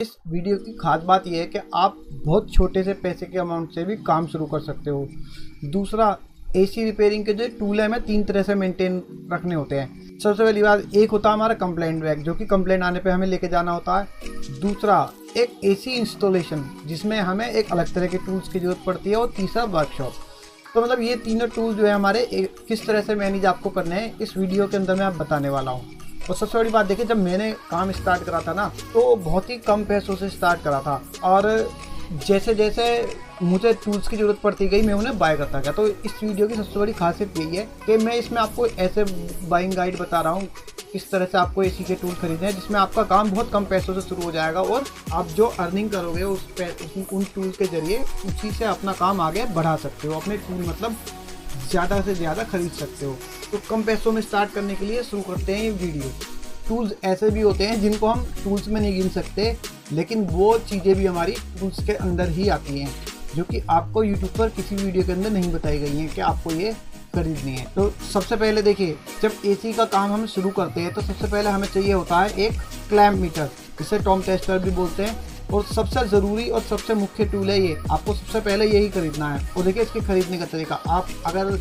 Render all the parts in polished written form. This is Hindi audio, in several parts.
इस वीडियो की खास बात यह है कि आप बहुत छोटे से पैसे के अमाउंट से भी काम शुरू कर सकते हो। दूसरा, एसी रिपेयरिंग के जो टूल है हमें 3 तरह से मेंटेन रखने होते हैं। सबसे पहली बात, एक होता है हमारा कंप्लेंट बैग, जो कि कंप्लेंट आने पे हमें लेके जाना होता है। दूसरा, एक एसी इंस्टॉलेशन, जिसमें हमें एक अलग तरह के टूल्स की ज़रूरत पड़ती है। और तीसरा, वर्कशॉप। तो मतलब ये तीनों टूल जो है हमारे किस तरह से मैनेज आपको करने हैं, इस वीडियो के अंदर मैं आप बताने वाला हूँ। और सबसे बड़ी बात देखिए, जब मैंने काम स्टार्ट करा था ना, तो बहुत ही कम पैसों से स्टार्ट करा था। और जैसे जैसे मुझे टूल्स की ज़रूरत पड़ती गई, मैं उन्हें बाय करता गया। तो इस वीडियो की सबसे बड़ी खासियत यही है कि मैं इसमें आपको ऐसे बाइंग गाइड बता रहा हूँ, किस तरह से आपको एसी के टूल खरीदने हैं, जिसमें आपका काम बहुत कम पैसों से शुरू हो जाएगा। और आप जो अर्निंग करोगे उन टूल के ज़रिए उसी से अपना काम आगे बढ़ा सकते हो। अपने टूल मतलब ज़्यादा से ज़्यादा खरीद सकते हो। तो कम पैसों में स्टार्ट करने के लिए शुरू करते हैं ये वीडियो। टूल्स ऐसे भी होते हैं जिनको हम टूल्स में नहीं गिन सकते, लेकिन वो चीज़ें भी हमारी टूल्स के अंदर ही आती हैं, जो कि आपको यूट्यूब पर किसी वीडियो के अंदर नहीं बताई गई हैं कि आपको ये खरीदनी है। तो सबसे पहले देखिए, जब एसी का काम हम शुरू करते हैं तो सबसे पहले हमें चाहिए होता है एक क्लैंप मीटर, जिसे टॉम टेस्टर भी बोलते हैं। और सबसे ज़रूरी और सबसे मुख्य टूल है ये, आपको सबसे पहले यही खरीदना है। और देखिए इसके खरीदने का तरीका, आप अगर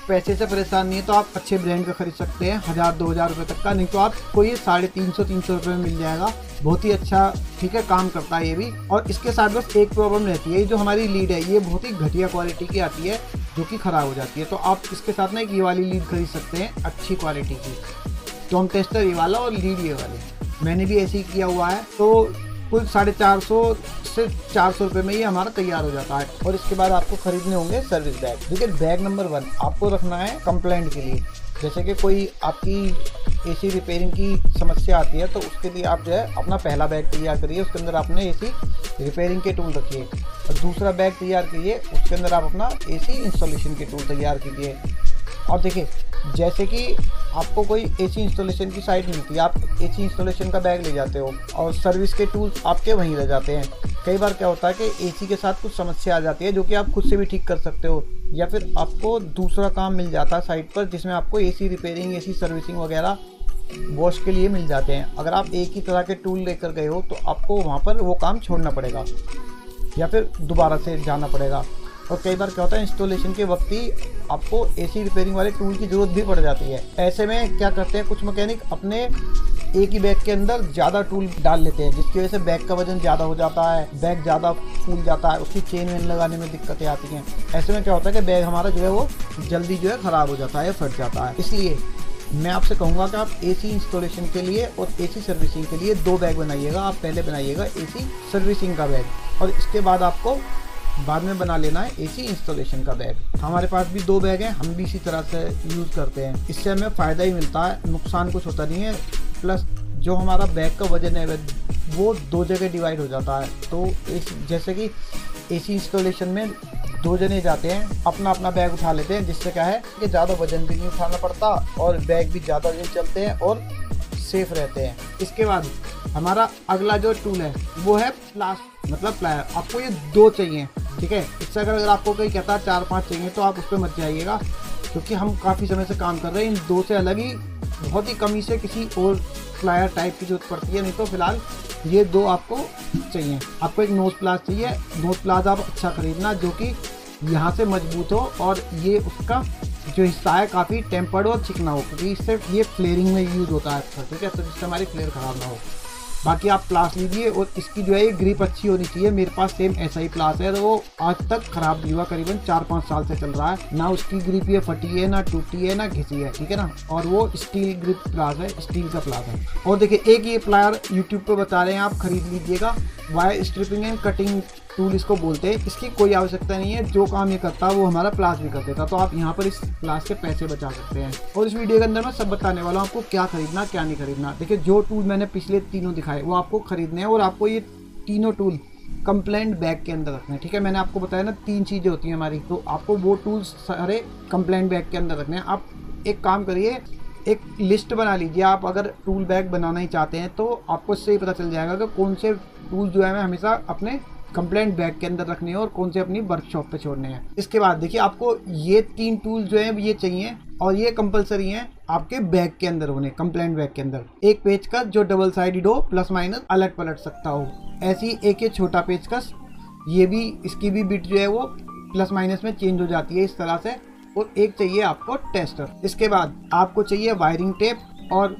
पैसे से परेशान नहीं है तो आप अच्छे ब्रांड का खरीद सकते हैं, 1000-2000 रुपये तक का। नहीं तो आपको ये 350-300 रुपये में मिल जाएगा। बहुत ही अच्छा, ठीक है, काम करता है ये भी। और इसके साथ बस एक प्रॉब्लम रहती है, जो हमारी लीड है ये बहुत ही घटिया क्वालिटी की आती है, जो कि ख़राब हो जाती है। तो आप इसके साथ ना एक ये वाली लीड खरीद सकते हैं अच्छी क्वालिटी की, टॉम टेस्टर ये वाला और लीड ये वाली। मैंने भी ऐसे ही किया हुआ है। तो कुल 450 से 400 रुपये में ये हमारा तैयार हो जाता है। और इसके बाद आपको खरीदने होंगे सर्विस बैग। देखिए, बैग नंबर 1 आपको रखना है कंप्लेंट के लिए। जैसे कि कोई आपकी एसी रिपेयरिंग की समस्या आती है, तो उसके लिए आप जो है अपना पहला बैग तैयार करिए, उसके अंदर आपने एसी रिपेयरिंग के टूल रखिए। और दूसरा बैग तैयार कीजिए, उसके अंदर आप अपना एसी इंस्टॉलेशन के टूल तैयार कीजिए। और देखिए, जैसे कि आपको कोई एसी इंस्टॉलेशन की साइट मिलती है, आप एसी इंस्टॉलेशन का बैग ले जाते हो और सर्विस के टूल्स आपके वहीं रह जाते हैं। कई बार क्या होता है कि एसी के साथ कुछ समस्या आ जाती है, जो कि आप खुद से भी ठीक कर सकते हो, या फिर आपको दूसरा काम मिल जाता है साइट पर, जिसमें आपको एसी रिपेयरिंग, एसी सर्विसिंग वगैरह वॉश के लिए मिल जाते हैं। अगर आप एक ही तरह के टूल लेकर गए हो तो आपको वहाँ पर वो काम छोड़ना पड़ेगा या फिर दोबारा से जाना पड़ेगा। और कई बार क्या होता है, इंस्टॉलेशन के वक्त ही आपको एसी रिपेयरिंग वाले टूल की ज़रूरत भी पड़ जाती है। ऐसे में क्या करते हैं कुछ मैकेनिक, अपने एक ही बैग के अंदर ज़्यादा टूल डाल लेते हैं, जिसकी वजह से बैग का वजन ज़्यादा हो जाता है, बैग ज़्यादा फूल जाता है, उसकी चेन वेन लगाने में दिक्कतें आती हैं। ऐसे में क्या होता है कि बैग हमारा जो है वो जल्दी जो है ख़राब हो जाता है, फट जाता है। इसलिए मैं आपसे कहूँगा कि आप एसी इंस्टॉलेशन के लिए और एसी सर्विसिंग के लिए 2 बैग बनाइएगा। आप पहले बनाइएगा एसी सर्विसिंग का बैग, और इसके बाद आपको बाद में बना लेना है एसी इंस्टॉलेशन का बैग। हमारे पास भी 2 बैग हैं, हम भी इसी तरह से यूज़ करते हैं। इससे हमें फ़ायदा ही मिलता है, नुकसान कुछ होता नहीं है। प्लस जो हमारा बैग का वजन है वो 2 जगह डिवाइड हो जाता है। तो जैसे कि एसी इंस्टॉलेशन में 2 जने जाते हैं, अपना अपना बैग उठा लेते हैं, जिससे क्या है कि ज़्यादा वजन भी नहीं उठाना पड़ता और बैग भी ज़्यादा दिन चलते हैं और सेफ रहते हैं। इसके बाद हमारा अगला जो टूल है वो है मतलब प्लायर। आपको ये 2 चाहिए, ठीक है। इससे अगर आपको कोई कहता है 4-5 चाहिए तो आप उस पर मत जाइएगा, क्योंकि हम काफ़ी समय से काम कर रहे हैं। इन 2 से अलग ही बहुत ही कमी से किसी और प्लायर टाइप की जरूरत पड़ती है। नहीं तो फिलहाल ये 2 आपको चाहिए। आपको एक नोज प्लास चाहिए। नोज प्लास आप अच्छा खरीदना, जो कि यहाँ से मजबूत हो और ये उसका जो हिस्सा है काफ़ी टेम्पर्ड और चिकना हो, क्योंकि इससे ये फ्लेयरिंग में यूज़ होता है अच्छा, ठीक है। तो जिससे हमारी फ्लेयर ख़राब ना हो। बाकी आप प्लास लीजिए, और इसकी जो है ये ग्रिप अच्छी होनी चाहिए। मेरे पास सेम ऐसा ही प्लास है, तो वो आज तक ख़राब नहीं हुआ, करीबन 4-5 साल से चल रहा है। ना उसकी ग्रिप ये फटी है, ना टूटी है, ना घिसी है, ठीक है ना। और वो स्टील ग्रिप प्लास है, स्टील का प्लास है। और देखिए, एक ये प्लायर यूट्यूब पर बता रहे हैं, आप खरीद लीजिएगा। Wire stripping and cutting tool इसको बोलते हैं। इसकी कोई आवश्यकता नहीं है, जो काम ये करता है वो हमारा प्लास भी कर देता। तो आप यहाँ पर इस प्लास के पैसे बचा सकते हैं। और इस वीडियो के अंदर मैं सब बताने वाला हूँ आपको क्या खरीदना क्या नहीं खरीदना। देखिए, जो टूल मैंने पिछले 3 दिखाए वो आपको खरीदने हैं, और आपको ये 3 टूल कंप्लेंट बैग के अंदर रखने हैं, ठीक है। मैंने आपको बताया ना 3 चीज़ें होती हैं हमारी, तो आपको वो टूल्स सारे कंप्लेंट बैग के अंदर रखने हैं। आप एक काम करिए, एक लिस्ट बना लीजिए। आप अगर टूल बैग बनाना ही चाहते हैं तो आपको इससे ही पता चल जाएगा कि कौन से टूल जो है हमें हमेशा अपने कंप्लेंट बैग के अंदर रखने हैं और कौन से अपनी वर्कशॉप पे छोड़ने हैं। इसके बाद देखिए आपको ये 3 टूल जो है ये चाहिए और ये कंपलसरी हैं आपके बैग के अंदर होने, कंप्लेंट बैग के अंदर। एक पेचकस जो डबल साइडेड हो, प्लस माइनस अलट पलट सकता हो, ऐसी एक ये छोटा पेचकस, ये भी इसकी भी बिट जो है वो प्लस माइनस में चेंज हो जाती है इस तरह से। और एक चाहिए आपको टेस्टर। इसके बाद आपको चाहिए वायरिंग टेप और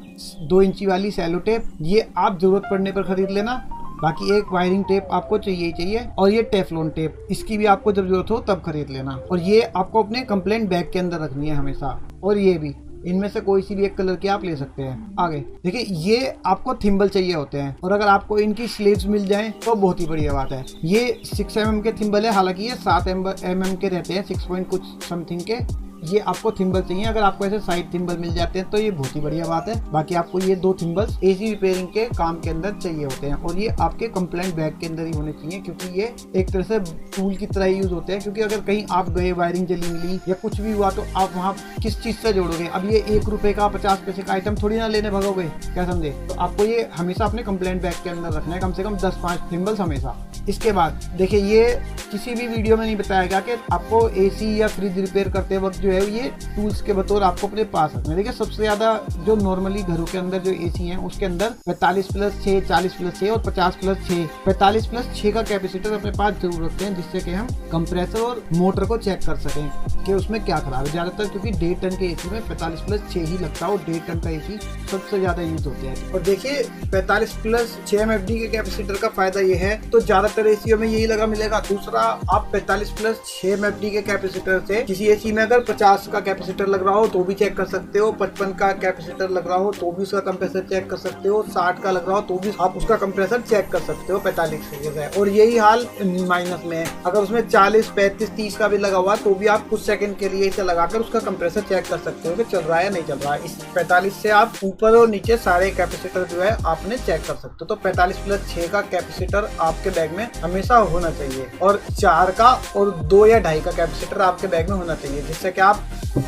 2 इंची वाली सेलो टेप, ये आप जरूरत पड़ने पर खरीद लेना। बाकी एक वायरिंग टेप आपको चाहिए ही चाहिए और ये टेफलॉन टेप, इसकी भी आपको जब जरूरत हो तब खरीद लेना। और ये आपको अपने कंप्लेंट बैग के अंदर रखनी है हमेशा। और ये भी इनमें से कोई सी भी एक कलर की आप ले सकते हैं। आगे देखिए ये आपको थिम्बल चाहिए होते हैं और अगर आपको इनकी स्लीव्स मिल जाएं तो बहुत ही बढ़िया बात है। ये 6 mm के थिम्बल है, हालांकि ये 7 mm के रहते हैं, 6 पॉइंट कुछ समथिंग के। ये आपको थिम्बल चाहिए, अगर आपको ऐसे साइड थिम्बल मिल जाते हैं तो ये बहुत ही बढ़िया बात है। बाकी आपको ये 2 थिम्बल्स एसी रिपेयरिंग के काम के अंदर चाहिए होते हैं और ये आपके कंप्लेंट बैग के अंदर ही होने चाहिए, क्योंकि ये एक तरह से टूल की तरह यूज होते हैं। क्योंकि अगर कहीं आप गए, वायरिंग जली मिली या कुछ भी हुआ तो आप वहाँ किस चीज से जोड़ोगे। अब ये 1 रुपए का 50 पैसे का आइटम थोड़ी ना लेने भगोगे, क्या समझे। तो आपको ये हमेशा अपने कंप्लेंट बैग के अंदर रखना है, कम से कम 10-5 थिम्बल्स हमेशा। इसके बाद देखिए ये किसी भी वीडियो में नहीं बताया गया कि आपको एसी या फ्रिज रिपेयर करते वक्त जो है ये टूल्स के बतौर आपको अपने पास रखना है। देखिए सबसे ज्यादा जो नॉर्मली घरों के अंदर जो एसी हैं उसके अंदर 45+6, 40+6 और 50+6, 45+6 का कैपेसिटर अपने पास जरूर रखते हैं, जिससे कि हम कंप्रेसर और मोटर को चेक कर सकें कि उसमें क्या खराब है। ज्यादातर क्योंकि 1.5 टन के एसी में 45+6 ही लगता है और 1.5 टन का एसी सबसे ज्यादा यूज होते हैं। और देखिए 45+6 MFD के कैपेसिटर का फायदा ये है, तो ज्यादातर एसीओ में यही लगा मिलेगा। दूसरा, आप 45+6 MFD के कैपेसिटर से किसी एसी में अगर 50 का कैपेसिटर लग रहा हो तो भी चेक कर सकते हो, 55 का कैपेसिटर लग रहा हो तो भी उसका कंप्रेसर चेक कर सकते हो, 60 का लग रहा हो तो भी आप उसका कंप्रेसर चेक कर सकते हो 45 की जगह। और यही हाल माइनस में है, अगर उसमें 40, 35, 30 का भी लगा हुआ तो भी आप कुछ सेकंड के लिए इसे लगाकर उसका कंप्रेसर चेक कर सकते हो कि चल रहा है या नहीं चल रहा है। इस 45 से आप ऊपर और नीचे सारे कैपेसिटर जो है आपने चेक कर सकते हो। तो 45+6 का कैपेसिटर आपके बैग में हमेशा होना चाहिए और 4 का और 2 या 2.5 का कैपेसिटर आपके बैग में होना चाहिए, जिससे कि आप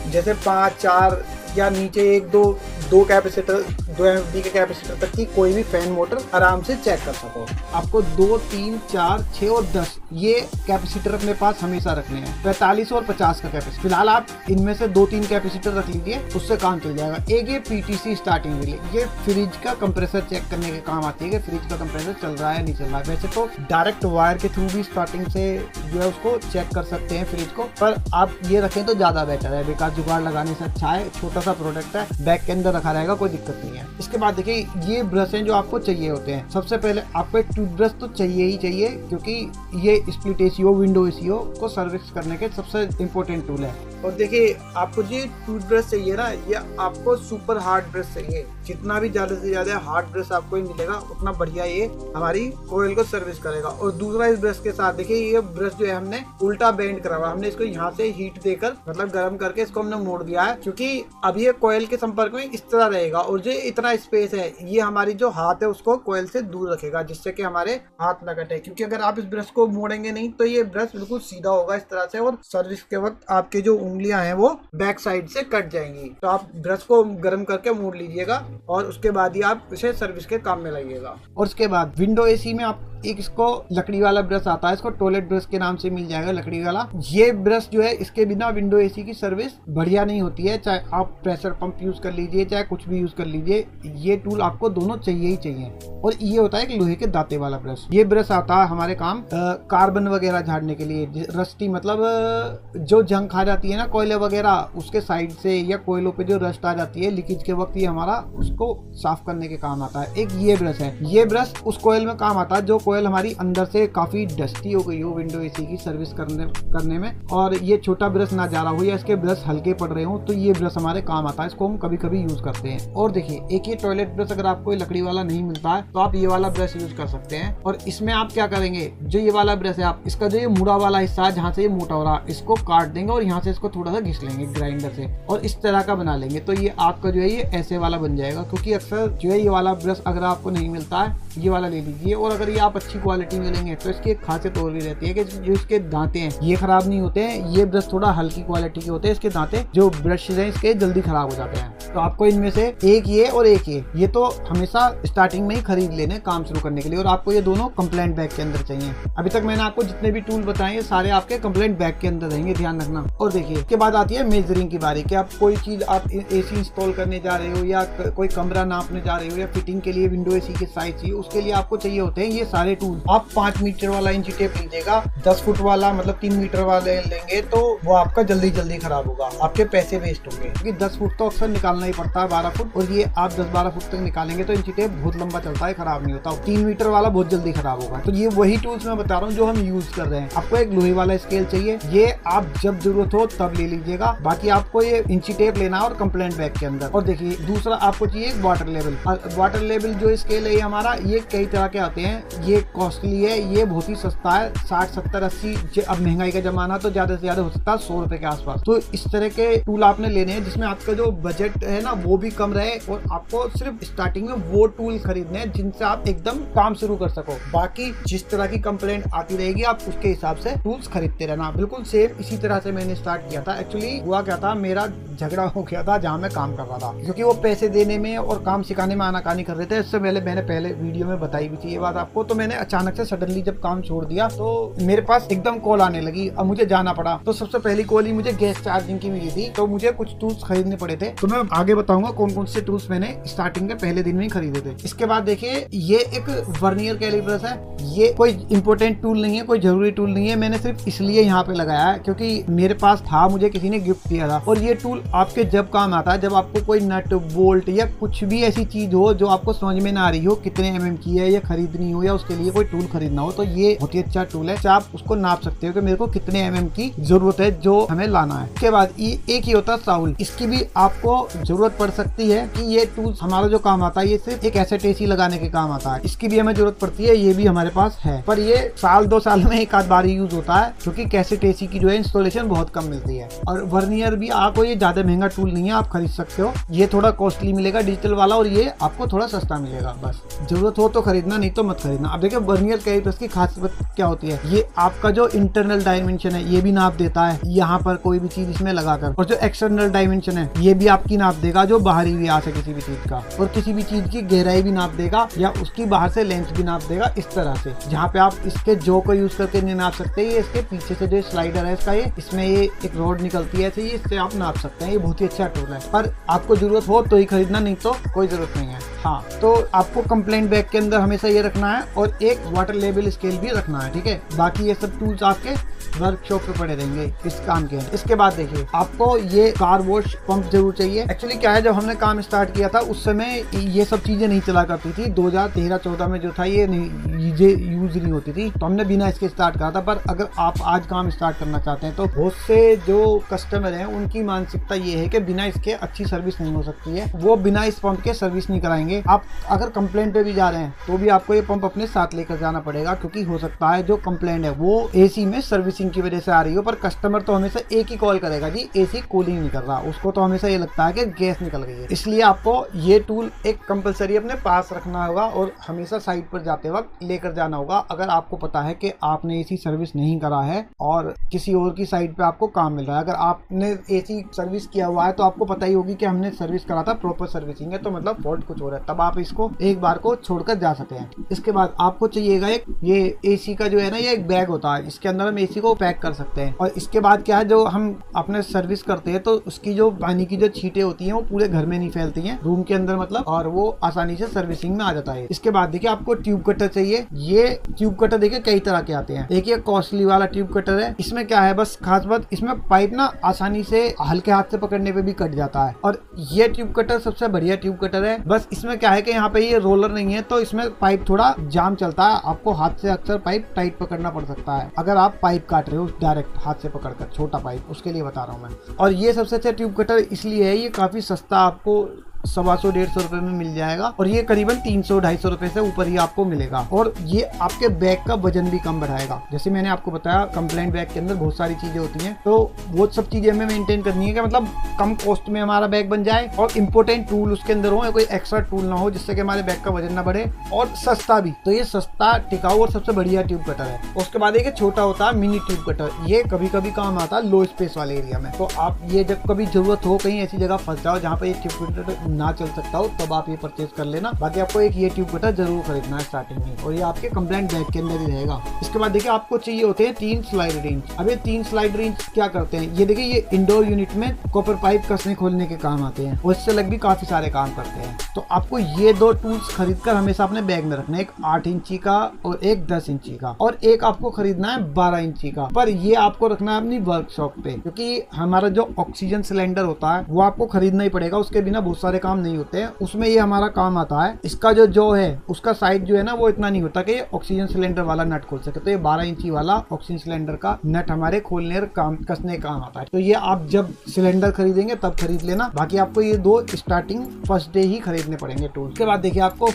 जैसे 5, 4 या नीचे 1, 2 कैपेसिटर, 2 MFD के कैपेसिटर तक की कोई भी फैन मोटर आराम से चेक कर सको। आपको 2, 3, 4, 6 और 10 ये कैपेसिटर अपने पास हमेशा रखने हैं। 45 और 50 का कैपेसिटर, फिलहाल आप इनमें से 2-3 कैपेसिटर रख लीजिए, उससे काम चल जाएगा। एक ये PTC स्टार्टिंग के लिए, ये फ्रिज का कंप्रेसर चेक करने के काम आती है कि फ्रिज का कंप्रेसर चल रहा है नहीं चल रहा है। वैसे तो डायरेक्ट वायर के थ्रू भी स्टार्टिंग से जो है उसको चेक कर सकते हैं फ्रिज को, पर आप ये रखें तो ज्यादा बेटर है, बेकार जुगाड़ लगाने से अच्छा है। छोटा सा प्रोडक्ट है, बैग के अंदर रखा रहेगा, कोई दिक्कत नहीं है। इसके बाद देखिए ये ब्रश हैं जो आपको चाहिए होते हैं। सबसे पहले आपको एक टूथब्रश तो चाहिए ही चाहिए, क्योंकि ये स्प्लिट एसीओ, विंडो एसीओ को सर्विस करने के सबसे इम्पोर्टेंट टूल है। और देखिए आपको जो टूथब्रश चाहिए ना, ये आपको सुपर हार्ड ब्रश चाहिए। जितना भी ज्यादा से ज्यादा हार्ड ब्रश आपको मिलेगा उतना बढ़िया ये हमारी कोयल को सर्विस करेगा। और दूसरा, इस ब्रश के साथ देखिए ये ब्रश जो है हमने उल्टा बेंड करा हुआ, हमने इसको यहाँ से हीट देकर मतलब गर्म करके इसको हमने मोड़ दिया है, क्योंकि अब ये कोयल के संपर्क में इस तरह रहेगा और जो इतना स्पेस है ये हमारी जो हाथ है उसको कोयल से दूर रखेगा, जिससे कि हमारे हाथ न कटे। क्योंकि अगर आप इस ब्रश को मोड़ेंगे नहीं तो ये ब्रश बिल्कुल सीधा होगा इस तरह से, और सर्विस के वक्त आपके जो उंगलियां हैं वो बैक साइड से कट जाएंगी। तो आप ब्रश को गर्म करके मोड़ लीजिएगा और उसके बाद ही आप इसे सर्विस के काम में लाइएगा। और उसके बाद विंडो एसी में आप एक इसको लकड़ी वाला ब्रश आता है, इसको टॉयलेट ब्रश के नाम से मिल जाएगा, लकड़ी वाला। ये ब्रश जो है इसके बिना विंडो एसी की सर्विस बढ़िया नहीं होती है। चाहे आप प्रेशर पंप यूज कर लीजिए, चाहे कुछ भी यूज कर लीजिए, ये टूल आपको दोनों चाहिए ही चाहिए। और ये होता है एक लोहे के दांते वाला ब्रश। ये ब्रश आता है हमारे काम कार्बन वगैरह झाड़ने के लिए, रस्टी मतलब जो जंग खा जाती है ना कोयले वगैरह, उसके साइड से या कोयलों पे जो रस्ट आ जाती है लीकेज के वक्त, ये हमारा उसको साफ करने के काम आता है। एक ये ब्रश है, ये ब्रश उस कोयल में काम आता है जो कोयल हमारी अंदर से काफी डस्टी हो गई हो विंडो एसी की सर्विस करने में, और ये छोटा ब्रश ना जा रहा हो या इसके ब्रश हल्के पड़ रहे हो तो ये ब्रश हमारे काम आता है, इसको हम कभी कभी यूज करते हैं। और देखिए एक ये टॉयलेट ब्रश अगर आपको लकड़ी वाला नहीं मिलता है तो आप ये वाला ब्रश यूज कर सकते हैं। और इसमें आप क्या करेंगे, जो ये वाला ब्रश है आप इसका जो ये मुड़ा वाला हिस्सा है जहाँ से ये मोटा हो रहा है, इसको काट देंगे और यहाँ से इसको थोड़ा सा घिस लेंगे ग्राइंडर से और इस तरह का बना लेंगे, तो ये आपका जो है ये ऐसे वाला बन जाएगा। क्योंकि अक्सर जो है ये वाला ब्रश अगर आपको नहीं मिलता है, ये वाला ले लीजिए। और अगर ये आप अच्छी क्वालिटी में लेंगे तो इसकी एक खासियत और भी रहती है कि जो इसके दांते हैं ये खराब नहीं होते हैं। ये ब्रश थोड़ा हल्की क्वालिटी के होते हैं, इसके दांते जो ब्रश हैं इसके जल्दी खराब हो जाते हैं। तो आपको इनमें से एक ये और एक ये तो हमेशा स्टार्टिंग में ही खरीद लेने काम शुरू करने के लिए, और आपको ये दोनों कंप्लेंट बैग के अंदर चाहिए। अभी तक मैंने आपको जितने भी टूल बताए ये सारे आपके कंप्लेंट बैग के अंदर रहेंगे, ध्यान रखना। और देखिए इसके बाद आती है मेजरिंग की बारी कि आप कोई चीज आप एसी इंस्टॉल करने जा रहे हो या कोई कमरा नापने जा रहे हो या फिटिंग के लिए विंडो एसी की साइज चाहिए, उसके लिए आपको चाहिए होते हैं ये सारे टूल। आप 5 मीटर वाला इंची टेप लीजिएगा, 10 फुट वाला मतलब 3 मीटर वाले लेंगे तो वो आपका जल्दी खराब होगा, आपके पैसे वेस्ट होंगे, क्योंकि 10 फुट तो अक्सर निकालना ही पड़ता है, 12 फुट, और ये आप 10-12 फुट तक निकालेंगे तो इंची टेप बहुत लंबा चलता है, खराब नहीं होता। 3 मीटर वाला बहुत जल्दी खराब होगा। तो ये वही टूल्स मैं बता रहा हूँ जो हम यूज कर रहे हैं। आपको एक लोहे वाला स्केल चाहिए, ये आप जब जरूरत हो तब ले लीजिएगा। बाकी आपको ये इंची टेप लेना है और कंप्लेंट बैग के अंदर। और देखिए दूसरा आपको चाहिए वाटर लेवल। वाटर लेवल जो स्केल है हमारा, ये कई तरह के आते हैं, ये कॉस्टली है, ये बहुत ही सस्ता है, 60, 70, 80, अब महंगाई का जमाना तो ज्यादा से ज्यादा हो सकता है 100 रुपए के आसपास। तो इस तरह के टूल आपने लेने हैं जिसमें आपका जो बजट है ना वो भी कम रहे, और आपको सिर्फ स्टार्टिंग में वो टूल खरीदने हैं जिनसे आप एकदम काम शुरू कर सको। बाकी जिस तरह की कंप्लेंट आती रहेगी आप उसके हिसाब से टूल्स खरीदते रहना। बिल्कुल सेम इसी तरह से मैंने स्टार्ट किया था। एक्चुअली हुआ क्या था, मेरा झगड़ा हो गया था जहाँ मैं काम कर रहा था, क्योंकि वो पैसे देने में और काम सिखाने में आनाकानी कर रहे थे। इससे मैंने पहले वीडियो में बताई भी थी ये बात आपको। तो मैंने अचानक से सडनली जब काम छोड़ दिया तो मेरे पास एकदम कॉल आने लगी, अब मुझे जाना पड़ा। तो सबसे पहली कॉल ही मुझे गैस चार्जिंग की मिली थी, तो मुझे कुछ टूल्स खरीदने पड़े थे। तो मैं आगे बताऊंगा कौन कौन से टूल्स मैंने स्टार्टिंग के पहले दिन में ही खरीदे थे। इसके बाद देखिए ये एक वर्नियर कैलिपर्स है, ये कोई इंपोर्टेंट टूल नहीं है, कोई जरूरी टूल नहीं है, मैंने सिर्फ इसलिए यहाँ पे लगाया है क्योंकि मेरे पास था, मुझे किसी ने गिफ्ट दिया था। और ये टूल आपके जब काम आता है, जब आपको कोई नट बोल्ट या कुछ भी ऐसी चीज हो जो आपको समझ में ना आ रही हो कितने mm की है, या खरीदनी हो या उसके लिए कोई टूल खरीदना हो, तो ये बहुत ही अच्छा टूल है। आप उसको नाप सकते हो कि मेरे को कितने mm की जरूरत है जो हमें लाना है। उसके बाद एक ही होता है साउल, इसकी भी आपको जरूरत पड़ सकती है कि ये टूल हमारा जो काम आता है ये सिर्फ एक एसेट एसी लगाने के काम आता है, इसकी भी हमें जरूरत पड़ती है, ये भी हमारे पास है। पर ये 1-2 साल में एक आध बार यूज होता है, क्योंकि कैसेट एसी की जो है इंस्टॉलेशन बहुत कम मिलती है। और वर्नियर भी आपको ये ज्यादा महंगा टूल नहीं है, आप खरीद सकते हो, ये थोड़ा कॉस्टली मिलेगा डिजिटल वाला, और ये आपको थोड़ा सस्ता मिलेगा। बस जरूरत हो तो खरीदना, नहीं तो मत खरीदना। अब देखिए वर्नियर कैलिपर्स की खासियत क्या होती है, ये आपका जो इंटरनल डायमेंशन है ये भी नाप देता है यहाँ पर कोई भी चीज इसमें लगाकर, और जो एक्सटर्नल डायमेंशन है ये भी आपकी नाप देगा जो बाहरी व्यास है किसी भी चीज का, और किसी भी चीज की गहराई भी नाप देगा या उसकी बाहर से लेंथ भी नाप देगा। इस तरह से जहाँ पे आप इसके जो को यूज करके नहीं नाप सकते, ये इसके पीछे से जो स्लाइडर है इसका, ये इसमें ये एक रोड निकलती है ऐसे, इससे आप नाप सकते हैं। ये बहुत ही अच्छा टूल है, पर आपको जरूरत हो तो ही खरीदना, नहीं तो कोई जरूरत नहीं है। हाँ, तो आपको कंप्लेंट बैग के अंदर हमेशा ये रखना है, और एक वाटर लेवल स्केल भी रखना है, ठीक है। बाकी ये सब टूल्स आपके वर्कशॉप पे पड़े रहेंगे इस काम के। इसके बाद देखिए आपको ये कार वॉश पंप जरूर चाहिए। एक्चुअली क्या है, जब हमने काम स्टार्ट किया था उस समय ये सब चीजें नहीं चला करती थी, 2013-14 में जो था ये यूज नहीं होती थी, तो हमने बिना इसके स्टार्ट करा था। पर अगर आप आज काम स्टार्ट करना चाहते हैं तो बहुत से जो कस्टमर हैं उनकी मानसिकता ये है कि बिना इसके अच्छी सर्विस नहीं हो सकती है, वो बिना इस पंप के सर्विस नहीं कराएंगे। आप अगर कंप्लेंट पे भी जा रहे हैं तो भी आपको ये पंप अपने साथ लेकर जाना पड़ेगा, क्योंकि हो सकता है जो कंप्लेंट है वो एसी में सर्विसिंग की वजह से आ रही हो। पर कस्टमर तो हमेशा एक ही कॉल करेगा, जी एसी कूलिंग नहीं कर रहा, उसको तो हमेशा ये लगता है कि गैस निकल गई है। इसलिए आपको ये टूल एक कंपलसरी अपने पास रखना होगा और हमेशा साइट पर जाते वक्त लेकर जाना होगा। अगर आपको पता है कि आपने एसी सर्विस नहीं करा है और किसी और की साइट पे आपको काम मिल रहा है, अगर आपने एसी सर्विस किया हुआ है तो आपको पता ही होगी कि हमने सर्विस करा था, प्रॉपर सर्विसिंग है, तो मतलब फॉल्ट कुछ हो रहा है, तब आप इसको एक बार को छोड़कर जा सकते हैं। इसके बाद आपको चाहिएगा एक ये एसी का जो है ना, ये एक बैग होता है, इसके अंदर हम एसी को पैक कर सकते हैं। और इसके बाद क्या है, जो हम अपने सर्विस करते हैं तो उसकी जो पानी की जो छींटे होती हैं वो पूरे घर में नहीं फैलती हैं, रूम के अंदर मतलब, और वो आसानी से सर्विसिंग में आ जाता है। इसके बाद देखिए आपको ट्यूब कटर चाहिए। ये ट्यूब कटर देखिए कई तरह के आते हैं, एक ये कॉस्टली वाला ट्यूब कटर है। इसमें क्या है, बस खास बात इसमें पाइप ना आसानी से हल्के हाथ से पकड़ने पे भी कट जाता है, और ये ट्यूब कटर सबसे बढ़िया ट्यूब कटर है। बस इसमें क्या है कि यहाँ पे ये रोलर नहीं है, तो इसमें पाइप थोड़ा जाम चलता है, आपको हाथ से अक्सर पाइप टाइट पकड़ना पड़ सकता है अगर आप पाइप काट रहे हो डायरेक्ट हाथ से पकड़कर, छोटा पाइप, उसके लिए बता रहा हूँ मैं। और ये सबसे अच्छा ट्यूब कटर इसलिए है, ये काफी सस्ता आपको 125-150 रुपए में मिल जाएगा और ये करीबन 300-250 रुपए से ऊपर ही आपको मिलेगा। और ये आपके बैग का वजन भी कम बढ़ाएगा। जैसे मैंने आपको बताया कंप्लेंट बैग के अंदर बहुत सारी चीजें होती हैं, तो वो सब चीजें हमें मेंटेन करनी है कि मतलब कम कॉस्ट में हमारा बैग बन जाए और इंपोर्टेंट टूल उसके अंदर हो, कोई एक्स्ट्रा टूल ना हो जिससे कि हमारे बैग का वजन ना बढ़े, और सस्ता भी। तो ये सस्ता, टिकाऊ और सबसे बढ़िया ट्यूब कटर है। उसके बाद एक छोटा होता है मिनी ट्यूब कटर, ये कभी कभी काम आता है लो स्पेस वाले एरिया में। तो आप ये जब कभी जरूरत हो, कहीं ऐसी जगह फंस जाओ जहाँ पे ये ट्यूब कटर ना चल सकता हो, तब आप ये परचेज कर लेना। बाकी आपको एक ये ट्यूब कटर जरूर खरीदना है स्टार्टिंग में, और ये आपके कंप्लेंट बैग के अंदर ही रहेगा। इसके बाद देखिए आपको चाहिए होते हैं 3 स्लाइड रिंच। अब ये 3 स्लाइड रिंच क्या करते हैं, ये देखिए ये इंडोर यूनिट में कॉपर पाइप कसने खोलने के काम आते हैं और इससे अलग भी काफी सारे काम करते हैं। तो आपको ये 2 टूल्स खरीद कर हमेशा अपने बैग में रखना है, एक 8 इंची का और एक 10 इंची का, और एक आपको खरीदना है 12 इंची का। पर ये आपको रखना है अपनी वर्कशॉप पे, क्योंकि हमारा जो ऑक्सीजन सिलेंडर होता है वो आपको खरीदना ही पड़ेगा, उसके बिना बहुत सारे काम नहीं होते हैं। उसमें ये हमारा काम आता है। इसका जो है उसका साइज जो है ना वो इतना नहीं होता कि ऑक्सीजन सिलेंडर वाला नट खोल सके। तो ये 12 इंची वाला ऑक्सीजन सिलेंडर का नट हमारे खोलने और काम कसने काम आता है। तो ये आप जब सिलेंडर खरीदेंगे तब खरीद लेना। बाकी आपको ये 2 स्टार्टिंग फर्स्ट डे ही खरीदने पड़ेंगे टूल। उसके बाद देखिए आपको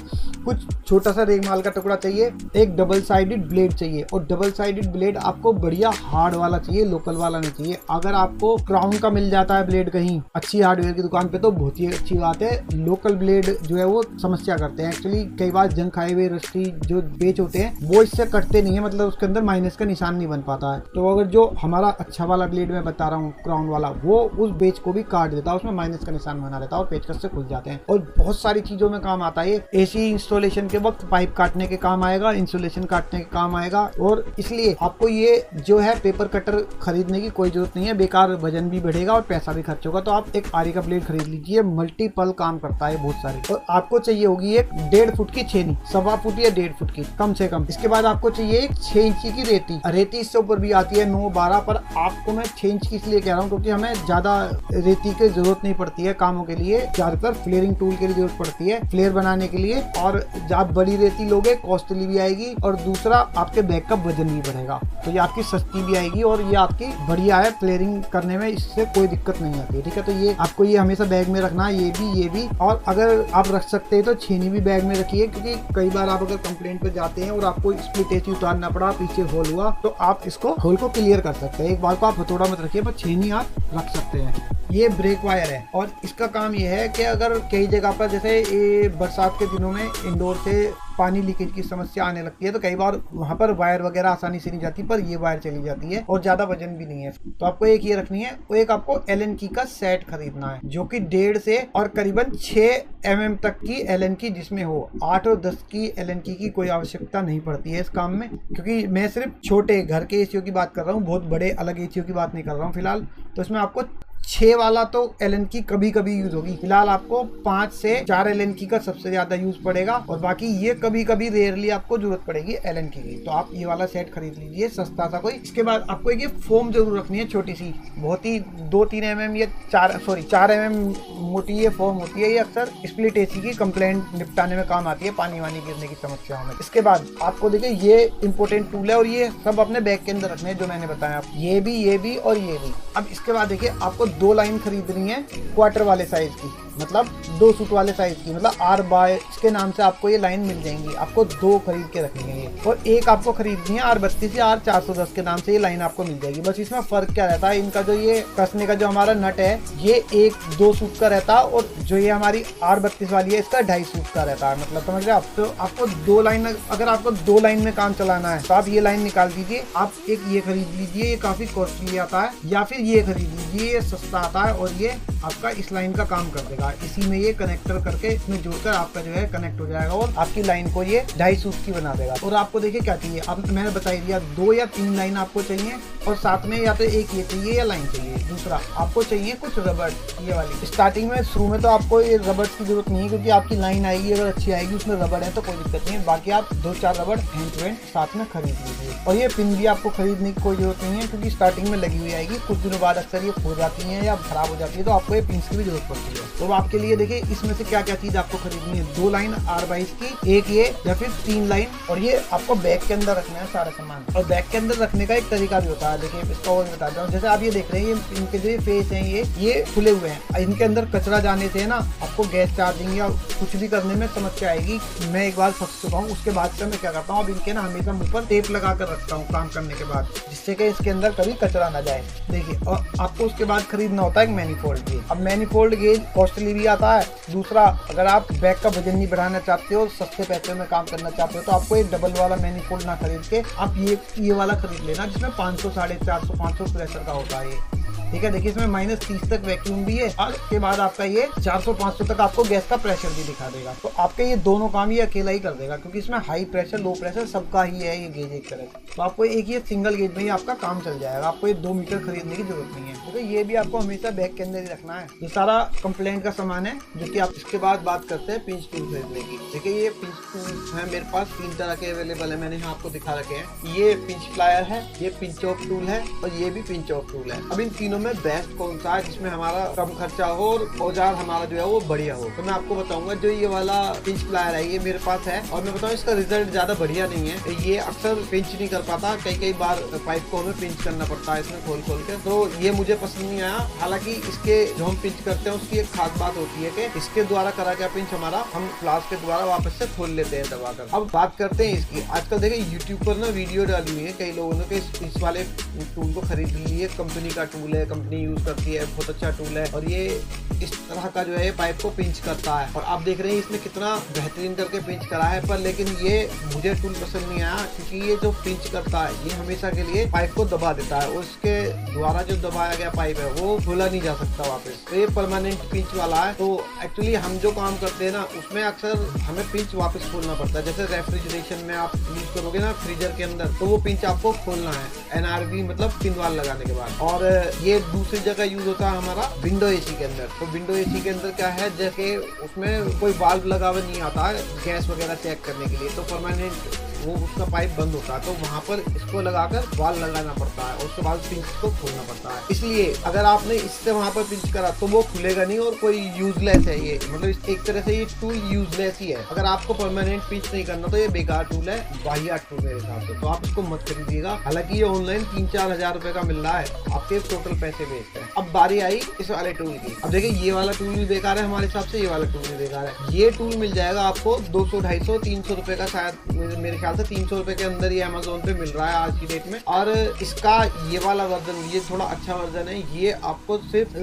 कुछ छोटा सा रेगमाल का टुकड़ा चाहिए, एक डबल साइडेड ब्लेड चाहिए, और डबल साइडेड ब्लेड आपको बढ़िया हार्ड वाला चाहिए, लोकल वाला नहीं चाहिए। अगर आपको क्राउन का मिल जाता है ब्लेड कहीं अच्छी हार्डवेयर की दुकान पे तो बहुत ही अच्छी बात है। लोकल ब्लेड जो है वो समस्या करते हैं एक्चुअली। कई बार जंग खाए हुए रस्टी जो बेच होते हैं वो इससे कटते नहीं है, मतलब उसके अंदर माइनस का निशान नहीं बन पाता है। तो अगर जो हमारा अच्छा वाला ब्लेड मैं बता रहा हूँ क्राउन वाला, वो उस बेच को भी काट देता है, उसमें माइनस का निशान बना रहता है और पेचकस से खुल जाते हैं। और बहुत सारी चीजों में काम आता है। एसी इंस्टॉलेशन के वक्त पाइप काटने के काम आएगा, इंसुलेशन काटने के काम आएगा। और इसलिए आपको ये जो है पेपर कटर खरीदने की कोई जरूरत नहीं है, बेकार वजन भी बढ़ेगा और पैसा भी खर्च होगा। तो आप एक आरी का ब्लेड खरीद लीजिए, मल्टीपल काम करता है बहुत सारी। और आपको चाहिए होगी एक 1.5 फुट की छेनी, 1.25 फुट या 1.5 फुट की कम से कम। इसके बाद आपको चाहिए एक 6 इंची की रेती। रेती इससे ऊपर भी आती है 9-12, पर आपको मैं 6 इंच की इसलिए कह रहा हूँ क्योंकि हमें ज्यादा रेती की जरूरत नहीं पड़ती है कामों के लिए, ज्यादातर फ्लेयरिंग टूल के लिए जरूरत पड़ती है फ्लेयर बनाने के लिए। और आप बड़ी रेती लोगे कॉस्टली भी आएगी, और दूसरा आपके बैग का वजन भी बढ़ेगा। तो ये आपकी सस्ती भी आएगी और ये आपकी बढ़िया है, फ्लेयरिंग करने में इससे कोई दिक्कत नहीं आती है। ठीक है, तो ये आपको ये हमेशा बैग में रखना है, ये भी। और अगर आप रख सकते हैं तो छेनी भी बैग में रखिए, क्योंकि कई बार आप अगर कंप्लेंट पे जाते हैं और आपको स्प्लिट एसी उतारना पड़ा, पीछे होल हुआ, तो आप इसको होल को क्लियर कर सकते हैं। एक बार को आप हथौड़ा मत रखिए, पर छेनी आप रख सकते हैं। ये ब्रेक वायर है और इसका काम ये है कि अगर कई जगह पर जैसे ये बरसात के दिनों में इंडोर से पानी लीकेज की समस्या आने लगती है, तो कई बार वहाँ पर वायर वगैरह आसानी से नहीं जाती, पर ये वायर चली जाती है और ज्यादा वजन भी नहीं है। तो आपको एक ये रखनी है, और एक आपको एलन की का सेट खरीदना है, जो कि 1.5 से और करीबन 6 mm तक की एलन की जिसमें हो। 8 और 10 की एलन की कोई आवश्यकता नहीं पड़ती है इस काम में, क्योंकि मैं सिर्फ छोटे घर के एसीओ की बात कर रहा हूँ, बहुत बड़े अलग एसीओ की बात नहीं कर रहा हूँ फिलहाल। तो इसमें आपको 6 वाला तो एलन की कभी कभी यूज होगी, फिलहाल आपको 5 से 4 एलन की का सबसे ज्यादा यूज पड़ेगा, और बाकी ये कभी कभी रेयरली आपको जरूरत पड़ेगी एलन की। तो आप ये वाला सेट खरीद लीजिए सस्ता सा कोई। इसके बाद आपको एक ये फोम जरूर रखनी है, छोटी सी, बहुत ही 2-3 mm या 4 mm मोटी ये फोम होती है। ये अक्सर स्प्लिट एसी की कंप्लेंट निपटाने में काम आती है, पानी वानी गिरने की समस्याओं में। इसके बाद आपको देखिए ये इंपोर्टेंट टूल है, और ये सब अपने बैग के अंदर रखने हैं जो मैंने बताया, ये भी और ये भी। अब इसके बाद देखिए आपको 2 लाइन खरीदनी है क्वार्टर वाले साइज की, मतलब 2 सूट वाले साइज की, मतलब R/22 के नाम से आपको ये लाइन मिल जाएंगी। आपको 2 खरीद के रखनी है ये, और एक आपको खरीदनी है R32 या R410 के नाम से ये लाइन आपको मिल जाएगी। बस इसमें फर्क क्या रहता है, इनका जो ये कसने का जो हमारा नट है ये 1-2 सूट का रहता है, और जो ये हमारी R32 वाली है इसका 2.5 सूट का रहता है, मतलब समझ रहे आप। तो आपको 2 लाइन, अगर आपको 2 लाइन में काम चलाना है तो आप ये लाइन निकाल दीजिए। आप एक ये खरीद लीजिए, ये काफी कॉस्टली आता है, या फिर ये खरीद लीजिए, ये सस्ता आता है और ये आपका इस लाइन का काम कर देगा। इसी में ये कनेक्टर करके इसमें जोड़कर आपका जो है कनेक्ट हो जाएगा और आपकी लाइन को ये 2.5 सूट की बना देगा। और आपको देखिए क्या चाहिए, अब मैंने बता दिया 2 या 3 लाइन आपको चाहिए, और साथ में या तो एक ये चाहिए या लाइन चाहिए। दूसरा आपको चाहिए कुछ रबड़, ये वाली। स्टार्टिंग में शुरू में तो आपको ये रबड़ की जरूरत नहीं है, क्योंकि आपकी लाइन आएगी अगर अच्छी आएगी उसमें रबड़ है तो कोई दिक्कत नहीं है। बाकी आप 2-4 रबड़ हैंड टू हैंड साथ में खरीद लीजिए। और ये पिन भी आपको खरीदने की कोई जरूरत नहीं है, क्योंकि स्टार्टिंग में लगी हुई आएगी, कुछ दिनों बाद अक्सर ये खो जाती है या खराब हो जाती है, तो आपको ये पिंच की भी जरूरत पड़ती है। तो अब आपके लिए देखिए इसमें से क्या क्या चीज आपको खरीदनी है। 2 लाइन R22 की, एक ये या फिर 3 लाइन, और ये आपको बैग के अंदर रखना है सारा सामान। और बैग के अंदर रखने का एक तरीका भी होता है, देखिए इसका और बताता हूँ। जैसे आप ये देख रहे हैं, ये इनके जो फेस हैं ये खुले हुए हैं। इनके अंदर कचरा जाने से ना आपको गैस चार्जिंग या कुछ भी करने में समस्या आएगी। मैं एक बार फंस चुका हूँ, उसके बाद से मैं क्या करता हूँ, अब इनके ना हमेशा मुंह पर टेप लगा कर रखता हूँ काम करने के बाद, जिससे कि इसके अंदर कभी कचरा ना जाए। देखिए, और आपको उसके बाद खरीदना होता है एक मैनीफोल्ड गेज। अब मैनीफोल्ड गेज कॉस्टली भी आता है। दूसरा, अगर आप बैग का वजन नहीं बढ़ाना चाहते हो, सस्ते पैसे में काम करना चाहते हो, तो आपको एक डबल वाला मैनीफोल्ड ना खरीद के आप ये वाला खरीद लेना, जिसमें 500, 450, 500 प्रेशर का होता है ये। ठीक है, देखिए इसमें -30 तक वैक्यूम भी है, और उसके बाद आपका ये 400-500 तक आपको गैस का प्रेशर भी दिखा देगा। तो आपके ये दोनों काम ये अकेला ही कर देगा, क्योंकि इसमें हाई प्रेशर, लो प्रेशर सबका ही है ये गेज एक तरह से। तो आपको एक ये सिंगल गेज में ही आपका काम चल जाएगा, आपको ये 2 मीटर खरीदने की जरूरत नहीं है। तो ये भी आपको हमेशा बैग के अंदर ही रखना है। ये सारा कंप्लेंट का सामान है, जो कि आप इसके बाद बात करते हैं पिंच टूल खरीदने की। देखिए ये पिंच टूल है मेरे पास 3 तरह के अवेलेबल है, मैंने यहाँ आपको दिखा रखे हैं। ये पिंच फ्लायर है, ये पिंच ऑफ टूल है, और ये भी पिंच ऑफ टूल है। अब इन तीनों में बेस्ट कौन सा है जिसमें हमारा कम खर्चा हो और औजार हमारा जो है वो बढ़िया हो? तो मैं आपको बताऊंगा, जो ये वाला पिंच फ्लायर है ये मेरे पास है, और मैं बताऊँ इसका रिजल्ट ज्यादा बढ़िया नहीं है। ये अक्सर पिंच नहीं कर पाता, कई बार पाइप को हमें पिंच करना पड़ता है इसमें खोल के, तो ये मुझे पसंद नहीं आया। हालांकि इसके जो हम पिंच करते हैं उसकी एक खास बात होती है कि इसके द्वारा करा गया पिंच हमारा हम फ्लास्क के द्वारा वापस से खोल लेते हैं दबाकर। अब बात करते हैं इसकी। आजकल देखिए यूट्यूब पर ना वीडियो डाली हुई है कई लोगों ने, इस वाले टूल को खरीद लिए, कंपनी का टूल है, कंपनी यूज करती है, बहुत अच्छा टूल है, और ये इस तरह का जो है पाइप को पिंच करता है। और आप देख रहे हैं इसने कितना बेहतरीन करके पिंच करा है, पर लेकिन ये मुझे टूल पसंद नहीं आया, क्योंकि ये जो पिंच करता है ये हमेशा के लिए पाइप को दबा देता है, और उसके द्वारा जो दबाया गया पाइप है वो खोला नहीं जा सकता वापस। तो ये परमानेंट पिंच वाला है। तो एक्चुअली हम जो काम करते हैं ना उसमें अक्सर हमें पिंच वापस खोलना पड़ता है। जैसे रेफ्रिजरेशन में आप यूज करोगे ना फ्रीजर के अंदर, तो वो पिंच आपको खोलना है NRV मतलब पिन वाल लगाने के बाद। और ये दूसरी जगह यूज होता है हमारा विंडो एसी के अंदर। तो विंडो एसी के अंदर क्या है, जैसे उसमें कोई वाल्व लगा हुआ नहीं आता है गैस वगैरह चेक करने के लिए, तो परमानेंट वो उसका पाइप बंद होता है, तो वहाँ पर इसको लगाकर वाल्व लगाना पड़ता है, और उसके बाद पिंच को खोलना पड़ता है। इसलिए अगर आपने इससे वहाँ पर पिंच करा तो वो खुलेगा नहीं, और कोई यूजलेस है ये, मतलब एक तरह से ये टूल यूजलेस ही है। अगर आपको परमानेंट पिंच नहीं करना तो ये बेकार टूल है, वाहियात टूल मेरे हिसाब से, तो आप इसको मत खरीदिएगा। हालांकि ये ऑनलाइन 3-4 हजार रुपए का मिल रहा है, आपके टोटल पैसे वेस्ट है। अब बारी आई इस वाले टूल की। अब देखिए ये वाला टूल भी बेकार है हमारे हिसाब से, ये वाला टूल भी बेकार है। ये टूल मिल जाएगा आपको 200, 250, 300 रुपए का, शायद मेरे ख्याल से 300 रुपए के अंदर ये अमेज़न पे मिल रहा है आज की डेट में। और इसका ये वाला वर्जन, ये थोड़ा अच्छा वर्जन है, ये आपको सिर्फ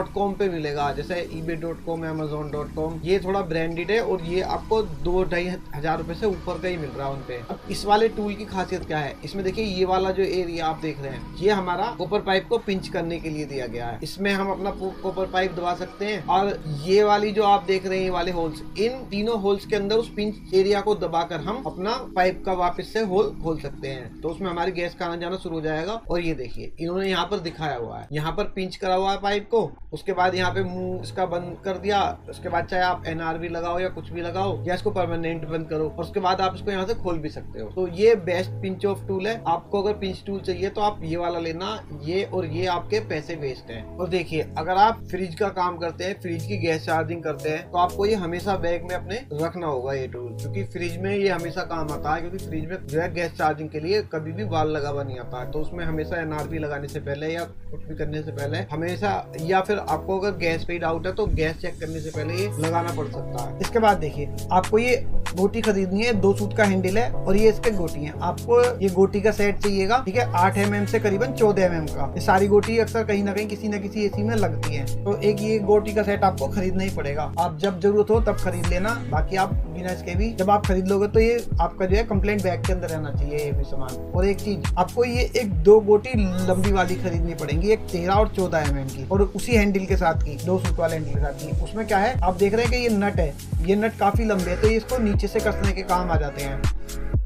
.com पे मिलेगा, जैसे ebay.com, amazon.com, ये थोड़ा ब्रांडेड है, और ये आपको 2-2.5 हजार रुपए से ऊपर का ही मिल रहा है उनपे। अब इस वाले टूल की खासियत क्या है, इसमें देखिए ये वाला जो एरिया आप देख रहे हैं, ये हमारा कॉपर पाइप को पिंच करने के लिए दिया गया है। इसमें हम अपना कॉपर पाइप दबा सकते हैं, और ये वाली जो आप देख रहे हैं ये वाले होल्स, इन तीनों होल्स के अंदर उस पिंच एरिया को दबाकर हम अपना पाइप का वापस से होल खोल सकते हैं, तो उसमें हमारी गैस का आना जाना शुरू हो जाएगा। और ये देखिए इन्होंने यहाँ पर दिखाया हुआ है, यहाँ पर पिंच करा हुआ है पाइप को, उसके बाद यहाँ पे मुंह इसका बंद कर दिया, उसके बाद चाहे आप NRV लगाओ या कुछ भी लगाओ, या इसको परमानेंट बंद करो, और उसके बाद आप इसको यहाँ से खोल भी सकते हो। तो ये बेस्ट पिंच ऑफ टूल है। आपको अगर पिंच टूल चाहिए तो आप ये वाला लेना, ये और ये आपके पैसे वेस्ट हैं। और देखिए अगर आप फ्रिज का काम करते हैं, फ्रिज की गैस चार्जिंग करते हैं, तो आपको ये हमेशा बैग में अपने रखना होगा ये टूल, क्योंकि फ्रिज में ये हमेशा काम आता है, क्योंकि फ्रिज में जो है गैस चार्जिंग के लिए कभी भी वाल लगा हुआ नहीं आता है, तो उसमें हमेशा NRV लगाने से पहले या कुछ भी करने से पहले हमेशा, या फिर आपको अगर गैस पे डाउट है तो गैस चेक करने से पहले ये लगाना पड़ सकता है। इसके बाद देखिए आपको ये गोटी खरीदनी है, 2 सूत का हैंडल है, और ये इसके गोटी है। आपको ये गोटी का सेट चाहिएगा, ठीक है, 8 mm से करीबन 14 mm का। ये सारी गोटी अक्सर कहीं ना कहीं किसी न किसी एसी में लगती है, तो एक ये गोटी का सेट आपको खरीदना ही पड़ेगा। आप जब जरूरत हो तब खरीद लेना, बाकी आप बिना इसके भी जब आप खरीद लोगे तो ये आपका जो है कंप्लेंट बैग के अंदर रहना चाहिए ये भी सामान। और एक चीज, आपको ये एक 2 गोटी लंबी वाली खरीदनी पड़ेंगी, एक 13 और 14 mm की, और उसी हैंडल के साथ की, 2 सूत वाले हैंडल के साथ की। उसमें क्या है, आप देख रहे हैं कि ये नट है, ये नट काफी लंबे है, तो ये इसको नीचे से कसने के काम आ जाते हैं।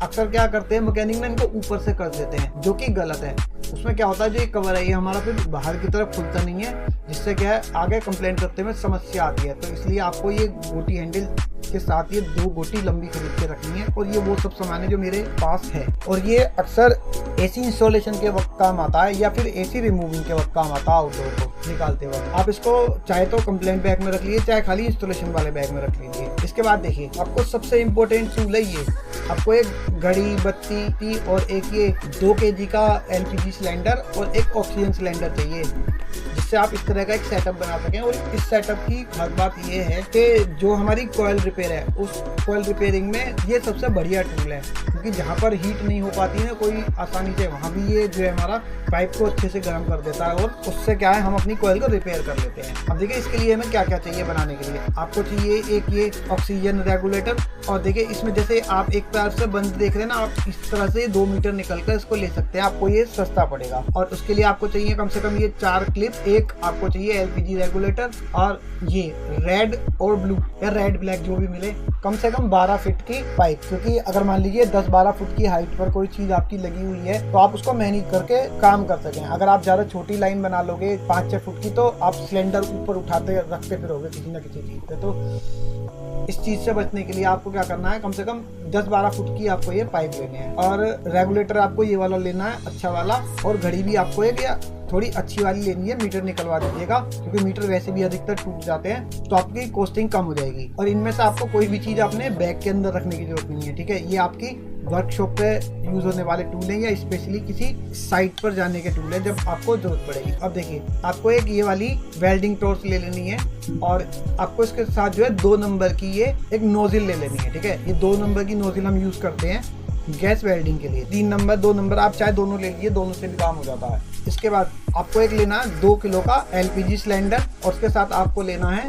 अक्सर क्या करते हैं मैकेनिक में, इनको ऊपर से कस देते हैं, जो कि गलत है। उसमें क्या होता है, जो ये कवर है ये हमारा फिर बाहर की तरफ खुलता नहीं है, जिससे क्या है आगे कंप्लेंट करते में समस्या आती है। तो इसलिए आपको ये गोटी हैंडल के साथ ये 2 गोटी लंबी खरीद के रखनी है, और ये वो सब सामान है जो मेरे पास है। और ये अक्सर एसी इंस्टॉलेशन के वक्त काम आता है या फिर एसी रिमूविंग के वक्त काम आता है आउटडोर को निकालते वक्त। आप इसको चाहे तो कंप्लेंट बैग में रख लीजिए, चाहे खाली इंस्टॉलेशन वाले बैग में रख लीजिए। इसके बाद देखिए आपको सबसे इम्पोर्टेंट टूल है ये, आपको एक घड़ी, बत्ती और एक ये 2 kg का LPG सिलेंडर और एक ऑक्सीजन सिलेंडर चाहिए, जिससे आप इस तरह का एक सेटअप बना सकें। और इस सेटअप की खास बात ये है कि जो हमारी कॉइल रिपेयर है, उस कॉइल रिपेयरिंग में ये सबसे बढ़िया टूल है, क्योंकि जहाँ पर हीट नहीं हो पाती है कोई आसानी से, वहाँ भी ये जो है हमारा पाइप को अच्छे से गर्म कर देता है और उससे क्या है हम अपनी कॉइल को रिपेयर कर लेते हैं। अब देखिए इसके लिए हमें क्या क्या चाहिए बनाने के लिए। आपको चाहिए एक ये ऑक्सीजन रेगुलेटर, और देखिए इसमें जैसे आप एक पैर से बंद देख रहे हैं ना, आप इस तरह से 2 मीटर निकल कर इसको ले सकते हैं, आपको ये सस्ता पड़ेगा। और उसके लिए आपको चाहिए कम से कम ये 4 क्लिप, एक आपको चाहिए LPG रेगुलेटर, और ये रेड और ब्लू या रेड ब्लैक जो भी मिले, कम से कम 12 फीट की पाइप, क्योंकि अगर मान लीजिए 10-12 फुट की हाइट पर कोई चीज आपकी लगी हुई है तो आप उसको मैनेज करके काम कर सकें। अगर आप ज्यादा छोटी लाइन बना लोगे 5-6 फुट की, तो आप सिलेंडर ऊपर उठाते रखते फिरोगे किसी न किसी चीज पे। तो इस चीज से बचने के लिए आपको क्या करना है, कम से कम 10-12 फुट की आपको ये पाइप लेने हैं, और रेगुलेटर आपको ये वाला लेना है अच्छा वाला, और घड़ी भी आपको एक या थोड़ी अच्छी वाली लेनी है, मीटर निकलवा दीजिएगा, क्योंकि मीटर वैसे भी अधिकतर टूट जाते हैं, तो आपकी कॉस्टिंग कम हो जाएगी। और इनमें से आपको कोई भी चीज अपने बैग के अंदर रखने की जरूरत नहीं है, ठीक है। ये आपकी वर्कशॉप पे यूज होने वाले टूल हैं या स्पेशली किसी साइट पर जाने के टूल है जब आपको जरूरत पड़ेगी। अब देखिए आपको एक ये वाली वेल्डिंग टॉर्च ले लेनी है, और आपको इसके साथ जो है 2 नंबर की ये एक नोजिल ले लेनी है, ठीक है। ये 2 नंबर की नोजिल हम यूज करते हैं गैस वेल्डिंग के लिए। 3 नंबर 2 नंबर आप चाहे दोनों ले लीजिए, दोनों से भी काम हो जाता है। इसके बाद आपको एक लेना है 2 किलो का LPG सिलेंडर, और उसके साथ आपको लेना है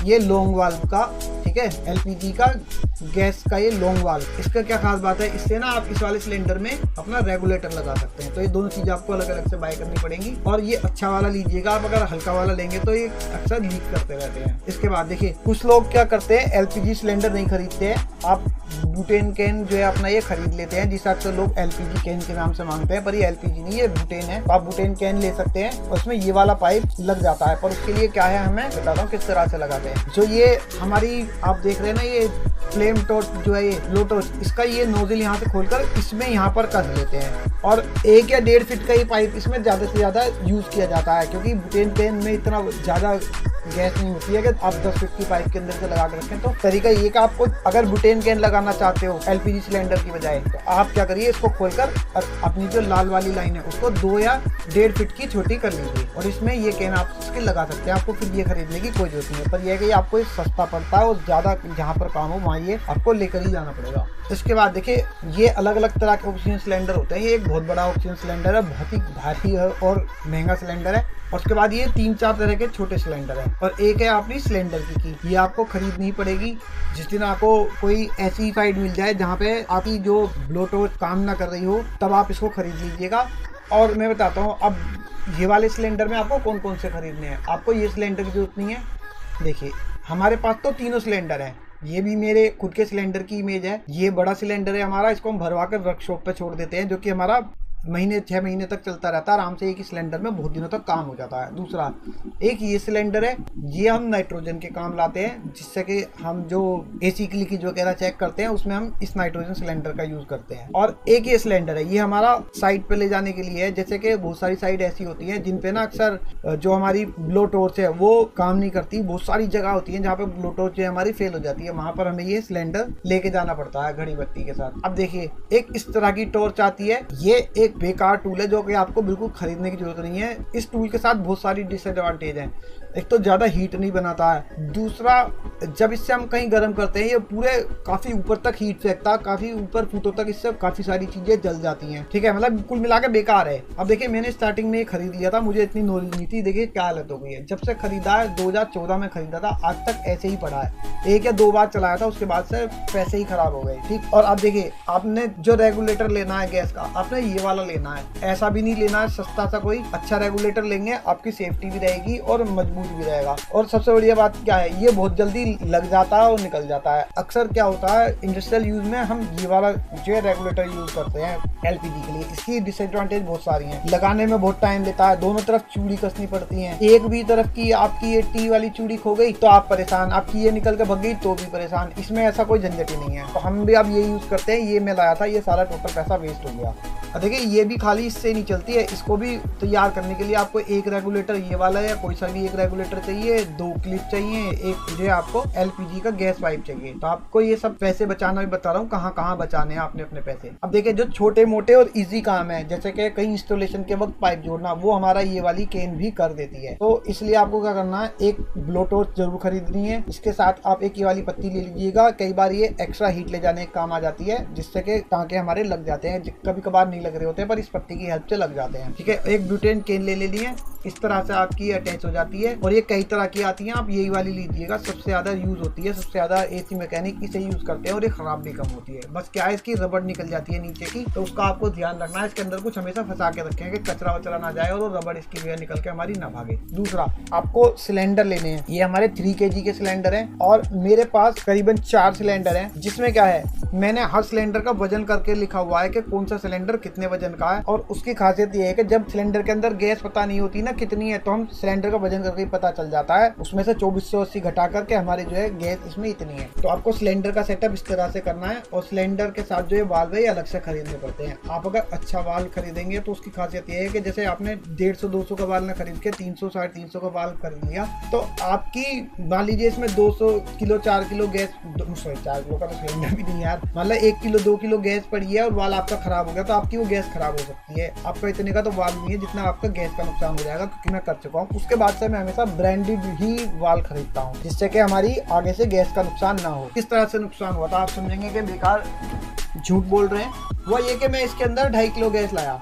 ये लॉन्ग वाल्व का, ठीक है, LPG का गैस का ये लॉन्ग वाल्व। इसका क्या खास बात है, इससे ना आप इस वाले सिलेंडर में अपना रेगुलेटर लगा सकते हैं। तो ये दोनों चीजें आपको अलग अलग से बाय करनी पड़ेंगी, और ये अच्छा वाला लीजिएगा आप, अगर हल्का वाला लेंगे तो ये अक्सर लीक करते रहते हैं। इसके बाद देखिए कुछ लोग क्या करते हैं, LPG सिलेंडर नहीं खरीदते हैं, आप ब्यूटेन कैन जो है अपना ये खरीद लेते हैं, जिस अक्सर लोग LPG कैन के नाम से मांगते हैं, पर ये LPG नहीं है, ब्यूटेन है। तो आप ब्यूटेन कैन ले सकते हैं, और उसमें ये वाला पाइप लग जाता है। पर उसके लिए क्या है, हमें बताता हूँ किस तरह से लगाते हैं। जो ये हमारी आप देख रहे हैं ना, ये फ्लेम टॉर्च जो है, ये लो टॉर्च, इसका ये नोजल यहाँ से खोलकर इसमें यहाँ पर कस लेते हैं, और 1 या 1.5 फीट का ये पाइप इसमें ज्यादा से ज्यादा यूज किया जाता है, क्योंकि ब्यूटेन कैन में इतना ज्यादा गैस नहीं होती है कि आप 10 फीट की पाइप के अंदर से लगा कर रखें। तो तरीका ये कि आपको अगर ब्यूटेन कैन लगाना चाहते हो LPG सिलेंडर की बजाय, तो आप क्या करिए, इसको खोलकर और अपनी जो लाल वाली लाइन है उसको 2 या 1.5 फीट की छोटी कर लीजिए, और इसमें ये कैन आप इसके लगा सकते हैं। आपको फिर ये खरीदने की कोई जरूरत नहीं है, पर यह है कि आपको सस्ता पड़ता है, और ज्यादा जहाँ पर काम हो वहाँ ये आपको लेकर ही जाना पड़ेगा। इसके बाद देखिए ये अलग अलग तरह के ऑक्सीजन सिलेंडर होते हैं। ये एक बहुत बड़ा ऑक्सीजन सिलेंडर है, बहुत ही भारी है और महंगा सिलेंडर है। और उसके बाद ये 3-4 तरह के छोटे सिलेंडर है, और एक है अपनी सिलेंडर की, ये आपको खरीदनी पड़ेगी। जिस दिन आपको कोई ऐसी साइड मिल जाए जहाँ पे आपकी जो ब्लोटोर्च काम ना कर रही हो, तब आप इसको खरीद लीजिएगा। और मैं बताता हूँ अब ये वाले सिलेंडर में आपको कौन कौन से खरीदने हैं। आपको ये सिलेंडर की जरूरत नहीं है। देखिए हमारे पास तो तीनों सिलेंडर हैं, ये भी मेरे खुद के सिलेंडर की इमेज है। ये बड़ा सिलेंडर है हमारा, इसको हम भरवा कर वर्कशॉप पे छोड़ देते हैं, जो कि हमारा 6 महीने तक चलता रहता है आराम से। एक ही सिलेंडर में बहुत दिनों तक काम हो जाता है। दूसरा एक ये सिलेंडर है, ये हम नाइट्रोजन के काम लाते हैं, जिससे कि हम जो एसी की लीकेज वगैरह चेक करते हैं उसमें हम इस नाइट्रोजन सिलेंडर का यूज करते हैं। और एक ये सिलेंडर है, ये हमारा साइट पे ले जाने के लिए है। जैसे कि बहुत सारी साइट ऐसी होती है जिन पे ना अक्सर जो हमारी ब्लो टॉर्च है वो काम नहीं करती। बहुत सारी जगह होती है जहाँ पे ब्लो टॉर्च जो हमारी फेल हो जाती है, वहां पर हमें ये सिलेंडर लेके जाना पड़ता है घड़ी बत्ती के साथ। अब देखिए एक इस तरह की टॉर्च आती है, ये एक बेकार टूल है जो कि आपको बिल्कुल खरीदने की जरूरत नहीं है। इस टूल के साथ बहुत सारी डिसएडवांटेज हैं। एक तो ज़्यादा हीट नहीं बनाता है, दूसरा जब इससे हम कहीं गर्म करते हैं ये पूरे काफ़ी ऊपर तक हीट फेंकता है, काफ़ी ऊपर फुटों तक इससे काफ़ी सारी चीज़ें जल जाती हैं। ठीक है, मतलब कुल मिला के बेकार है। अब देखिए मैंने स्टार्टिंग में ये खरीद लिया था, मुझे इतनी नॉलेज नहीं थी, देखिए क्या हालत हो गई है। जब से खरीदा है 2014 में खरीदा था, आज तक ऐसे ही पड़ा है। 1 या 2 बार चलाया था, उसके बाद से पैसे ही खराब हो गए। ठीक, और अब देखिए आपने जो रेगुलेटर लेना है गैस का, आपने ये वाला लेना है, ऐसा भी नहीं लेना है सस्ता सा कोई। अच्छा रेगुलेटर लेंगे, आपकी सेफ्टी भी रहेगी और मजबूत स्मूथ भी रहेगा। और सबसे बढ़िया बात क्या है, ये बहुत जल्दी लग जाता है और निकल जाता है। अक्सर क्या होता है इंडस्ट्रियल यूज में हम ये वाला जो रेगुलेटर यूज करते हैं एलपीजी के लिए, इसकी डिसएडवांटेज बहुत सारी हैं। लगाने में बहुत टाइम लेता है, दोनों तरफ चूड़ी कसनी पड़ती है, एक भी तरफ की आपकी ये टी वाली चूड़ी खो गई तो आप परेशान, आपकी ये निकल के भग गई तो भी परेशान। इसमें ऐसा कोई झंझट ही नहीं है। तो हम भी अब ये यूज करते हैं, ये मैं लाया था, ये सारा टोटल पैसा वेस्ट हो गया। देखिए ये भी खाली इससे नहीं चलती है, इसको भी तैयार करने के लिए आपको एक रेगुलेटर ये वाला या कोई सा भी एक रेगुलेटर चाहिए, 2 क्लिप चाहिए, एक जो है आपको एलपीजी का गैस पाइप चाहिए। तो आपको ये सब पैसे बचाना भी बता रहा हूँ, कहाँ कहाँ बचाने हैं आपने अपने पैसे। अब देखिए जो छोटे मोटे और इजी काम है, जैसे कि कहीं इंस्टॉलेशन के वक्त पाइप जोड़ना, वो हमारा ये वाली केन भी कर देती है। तो इसलिए आपको क्या करना है, एक ब्लोटोर्च जरूर खरीदनी है, इसके साथ आप एक ये वाली पत्ती ले लीजिएगा। कई बार ये एक्स्ट्रा हीट ले जाने का काम आ जाती है, जिससे कि टाँके हमारे लग जाते हैं, कभी कभार नहीं लग रहे होते पर इस पत्ती की हेल्प से लग जाते हैं। ठीक है, एक ब्यूटेन केन ले लेनी है, इस तरह से आपकी अटैच हो जाती है। और ये कई तरह की आती हैं, आप यही वाली लीजिएगा, सबसे ज्यादा यूज होती है, सबसे ज्यादा एसी मैकेनिक इसे यूज करते हैं और ये खराब भी कम होती है। बस क्या है, इसकी रबड़ निकल जाती है नीचे की, तो उसका आपको ध्यान रखना है, इसके अंदर कुछ हमेशा फंसा के रखें कि कचरा वचरा ना जाए और रबड़ इसकी जो है निकल के हमारी ना भागे। दूसरा, आपको सिलेंडर लेने हैं, ये हमारे 3 kg के सिलेंडर हैं और मेरे पास करीबन 4 सिलेंडर हैं, जिसमें क्या है मैंने हर सिलेंडर का वजन करके लिखा हुआ है कि कौन सा सिलेंडर कितने वजन का है। और उसकी खासियत ये है कि जब सिलेंडर के अंदर गैस पता नहीं होती ना कितनी है, तो हम सिलेंडर का वजन करके पता चल जाता है, उसमें से 2480 घटा करके हमारी जो है गैस इसमें इतनी है। तो आपको सिलेंडर का सेटअप इस तरह से करना है और सिलेंडर के साथ जो ये वाल्व है ये अलग से खरीदने पड़ते हैं। आप अगर अच्छा वाल्व खरीदेंगे तो उसकी खासियत ये है कि जैसे आपने 150-200 का वाल्व ना खरीद के 300-350 का वाल्व खरीद लिया, तो आपकी मान लीजिए इसमें 200 kilo 4 kilo gas, sorry 4 kilo का तो सिलेंडर भी नहीं यार, मतलब 1 किलो 2 किलो गैस पड़ी है और वाल्व आपका खराब हो गया, तो आपकी वो गैस खराब हो सकती है। आपका इतने का तो वाल्व नहीं है जितना आपका गैस का नुकसान हो जाएगा, क्योंकि मैं कर चुका हूँ। उसके बाद से मैं हमेशा ब्रांडेड ही वाल्व खरीदता हूँ, जिससे कि हमारी आगे से गैस का नुकसान ना हो। किस तरह से नुकसान हुआ था आप समझेंगे कि बेकार झूठ बोल रहे हैं। वो ये कि मैं इसके अंदर 2.5 किलो गैस लाया,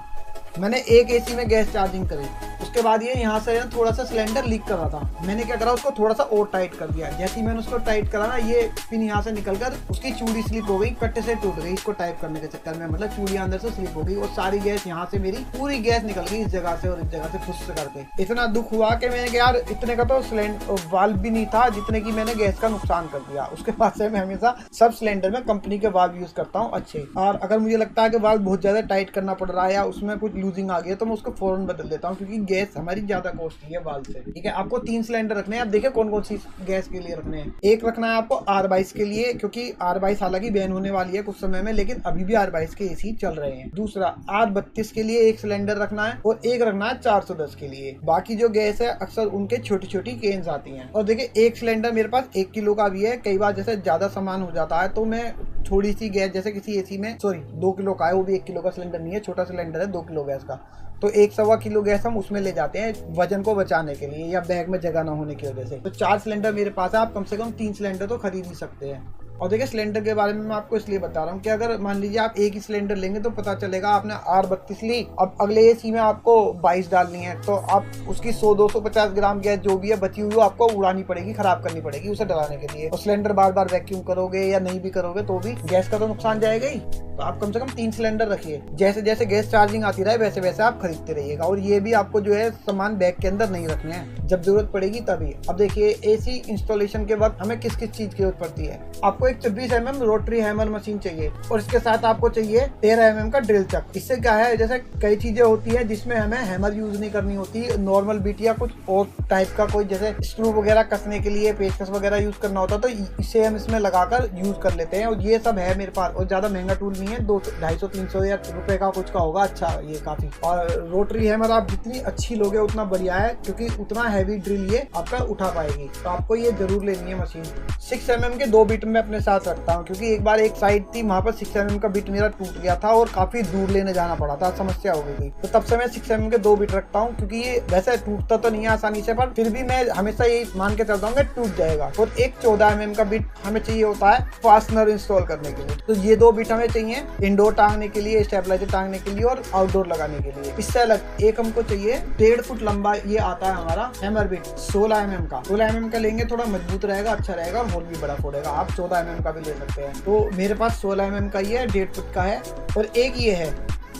मैंने एक एसी में गैस चार्जिंग करी, उसके बाद ये यहाँ से थोड़ा सा सिलेंडर लीक कर रहा था, मैंने क्या करा उसको थोड़ा सा और टाइट कर दिया। जैसे ही मैंने उसको टाइट करा ना, ये पिन यहाँ से निकलकर उसकी चूड़ी स्लिप हो गई, कट्टे से टूट गई इसको टाइट करने के चक्कर में, मतलब चूड़ी अंदर से स्लिप हो गई और सारी गैस यहाँ से मेरी पूरी गैस निकल गई इस जगह से और इस जगह से फुस करके। इतना दुख हुआ कि मैंने यार इतने का तो सिलेंडर वाल्व भी नहीं था जितने की मैंने गैस का नुकसान कर दिया। उसके बाद से मैं हमेशा सब सिलेंडर में कंपनी के वाल्व यूज करता हूँ अच्छे, और अगर मुझे लगता है कि वाल्व बहुत ज्यादा टाइट करना पड़ रहा है या उसमें कुछ लूजिंग आ गई है तो मैं उसको फौरन बदल देता हूँ, क्योंकि गैस हमारी ज्यादा कॉस्टली है वाल्व से। ठीक है, आपको 3 सिलेंडर रखने हैं। आप देखिए कौन कौन सी गैस के लिए रखने हैं। एक रखना है आपको R22 के लिए, क्योंकि R22 हालांकि बैन होने वाली है कुछ समय में, लेकिन अभी भी R22 के एसी चल रहे हैं। दूसरा R32 के लिए एक सिलेंडर रखना है और एक रखना है 410 के लिए। बाकी जो गैस है अक्सर उनके छोटी छोटी केन्स आती हैं। और देखिए एक सिलेंडर मेरे पास 1 किलो का भी है, कई बार जैसे ज्यादा सामान हो जाता है तो मैं थोड़ी सी गैस, जैसे किसी एसी में 2 किलो का है, वो भी 1 किलो का सिलेंडर नहीं है, छोटा सिलेंडर है 2 किलो गैस का, तो 1.25 किलो गैस हम उसमें ले जाते हैं वजन को बचाने के लिए या बैग में जगह ना होने की वजह से। तो 4 सिलेंडर मेरे पास है, आप कम से कम 3 सिलेंडर तो खरीद ही सकते हैं। और देखिए सिलेंडर के बारे में मैं आपको इसलिए बता रहा हूँ कि अगर मान लीजिए आप एक ही सिलेंडर लेंगे तो पता चलेगा आपने R32 ली, अब अगले एसी में आपको 22 डालनी है, तो आप उसकी 100-250 ग्राम गैस जो भी है बची हुई आपको उड़ानी पड़ेगी, खराब करनी पड़ेगी उसे डलाने के लिए। और सिलेंडर बार बार वैक्यूम करोगे या नहीं भी करोगे तो भी गैस का तो नुकसान जाएगा ही। तो आप कम से कम 3 सिलेंडर रखिए, जैसे जैसे गैस चार्जिंग आती रहे वैसे वैसे आप खरीदते रहिएगा। और ये भी आपको जो है सामान बैग के अंदर नहीं रखने हैं, जब जरूरत पड़ेगी तभी। अब देखिए एसी इंस्टॉलेशन के वक्त हमें किस किस चीज की जरूरत पड़ती है। आपको एक 24 mm रोटरी हैमर मशीन चाहिए और इसके साथ आपको चाहिए 13 mm का ड्रिल चक। इससे क्या है, जैसे कई चीजें होती है जिसमें हमें हैमर यूज नहीं करनी होती, नॉर्मल बीट या कुछ और टाइप का कोई जैसे स्क्रू वगैरह कसने के लिए पेचकस वगैरह यूज करना होता, तो इसे हम इसमें लगाकर यूज कर लेते हैं। और ये सब है मेरे पास, और ज्यादा महंगा टूल नहीं है, 250-300 या रुपए का कुछ का होगा, अच्छा ये काफी। और रोटरी हैमर आप जितनी अच्छी लोगे उतना बढ़िया है, क्योंकि उतना हैवी ड्रिल ये आपका उठा पाएगी, तो आपको ये जरूर लेनी है मशीन। 6 mm के 2 बिट में अपने साथ रखता हूँ, क्योंकि एक बार एक साइड थी वहां पर 6 mm का बिट मेरा टूट गया था और काफी दूर लेने जाना पड़ा था, समस्या हो गई थी। तो तब से मैं 6 mm के 2 बिट रखता हूँ, क्योंकि ये वैसे टूटता तो नहीं है आसानी से, पर फिर भी मैं हमेशा ये मान के चलता हूँ कि टूट जाएगा। और एक 14 mm का बिट हमें चाहिए होता है फास्टनर इंस्टॉल करने के लिए, तो ये 2 बिट हमें चाहिए इंडोर टांगने के लिए, स्टेबलाइजर टांगने के लिए और आउटडोर लगाने के लिए। इससे अलग एक हमको चाहिए 1.5 फुट लंबा, ये आता है हमारा हैमर बिट 16 mm का। 16 mm का लेंगे, थोड़ा मजबूत रहेगा, अच्छा रहेगा और होल भी बड़ा फोड़ेगा। आप 14 mm का भी ले सकते हैं। तो मेरे पास 16 mm का ये 1.5 फुट का है। और एक ये है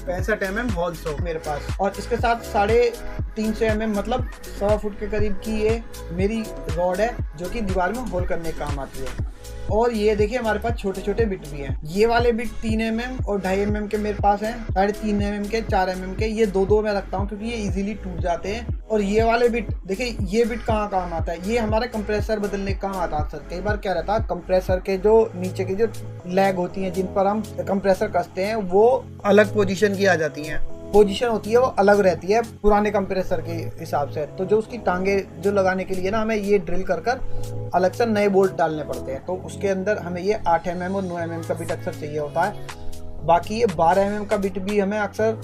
65 mm हॉल सो मेरे पास, और इसके साथ 350 mm मतलब 1.25 फुट के करीब की ये मेरी रॉड है जो कि दीवार में होल करने का काम आती है। और ये देखिए हमारे पास छोटे छोटे बिट भी हैं। ये वाले बिट 3 mm और 2.5 mm के मेरे पास हैं, 3.5 mm के, 4 mm के। ये दो मैं रखता हूँ क्योंकि ये इजीली टूट जाते हैं। और ये वाले बिट देखिए, ये बिट कहाँ काम आता है, ये हमारे कंप्रेसर बदलने का काम आता है। अक्सर कई बार क्या रहता है, कंप्रेसर के जो नीचे की जो लैग होती हैं जिन पर हम कंप्रेसर कसते हैं वो अलग पोजीशन की आ जाती हैं, पोजीशन होती है वो अलग रहती है पुराने कंप्रेसर के हिसाब से। तो जो उसकी टांगे जो लगाने के लिए ना हमें ये ड्रिल कर अलग से नए बोल्ट डालने पड़ते हैं। तो उसके अंदर हमें ये 8 mm और 9 mm का बिट अक्सर चाहिए होता है। बाकी ये 12 mm का बिट भी हमें अक्सर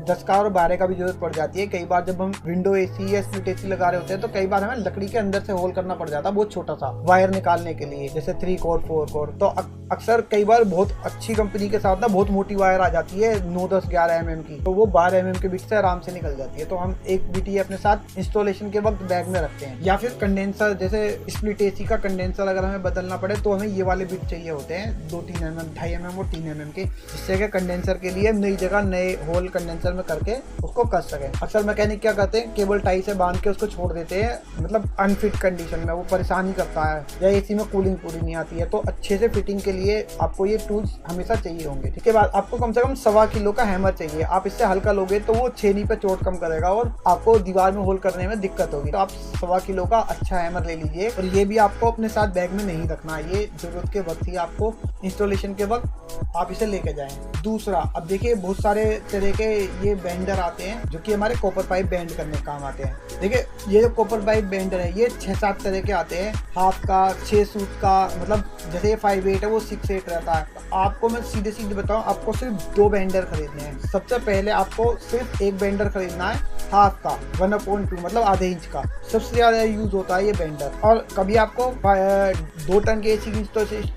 10 का और 12 का भी जरूरत पड़ जाती है। कई बार जब हम विंडो एसी या स्प्लिट एसी लगा रहे होते हैं तो कई बार हमें लकड़ी के अंदर से होल करना पड़ जाता है बहुत छोटा सा वायर निकालने के लिए, जैसे 3 कोर 4 कोर। तो अक्सर कई बार बहुत अच्छी कंपनी के साथ ना बहुत मोटी वायर आ जाती है 9, 10, 11 mm की, तो वो 12 mm के बिट से आराम से निकल जाती है। तो हम एक बिट ये अपने साथ इंस्टॉलेशन के वक्त बैग में रखते हैं। या फिर कंडेंसर, जैसे स्प्लिट एसी का कंडेंसर अगर हमें बदलना पड़े तो हमें ये वाले बिट चाहिए होते हैं 2-3 mm, 2.5 mm और 3 mm के, जिससे कि कंडेंसर के लिए नई जगह नए होल कंडेंसर में करके उसको कस सके। अक्सर मैकेनिक क्या करते हैं, केबल टाई से बांध के उसको छोड़ देते हैं, मतलब अनफिट कंडीशन में, वो परेशानी करता है या एसी में कूलिंग पूरी नहीं आती है। तो अच्छे से फिटिंग के लिए आपको ये टूल्स हमेशा चाहिए होंगे। ठीक है, बाद आपको कम से कम 1.25 किलो का हैमर चाहिए। आप इससे हल्का लोगे तो वो छेनी पे चोट कम करेगा और आपको दीवार में होल करने में दिक्कत होगी। तो आप 1.25 किलो का अच्छा हैमर ले लीजिए। और ये भी आपको अपने साथ बैग में नहीं रखना, ये जरूरत के वक्त ही आपको इंस्टॉलेशन के वक्त आप इसे लेके जाएं। दूसरा, अब देखिए बहुत सारे तरह के ये बेंडर आते हैं जो कि हमारे कॉपर पाइप बेंड करने के काम आते हैं। देखिए ये जो कॉपर पाइप बेंडर है ये 6-7 तरह के आते हैं, हाफ का, 6 सूत का, मतलब जैसे ये 5/8 है वो 6/8 रहता है। आपको मैं सीधे बताऊं, आपको सिर्फ 2 बेंडर खरीदने हैं। सबसे पहले आपको सिर्फ एक बेंडर खरीदना है हाफ का 1/2 मतलब आधे इंच का, सबसे ज्यादा यूज होता है ये बेंडर। और कभी आपको 2 टन के एसी की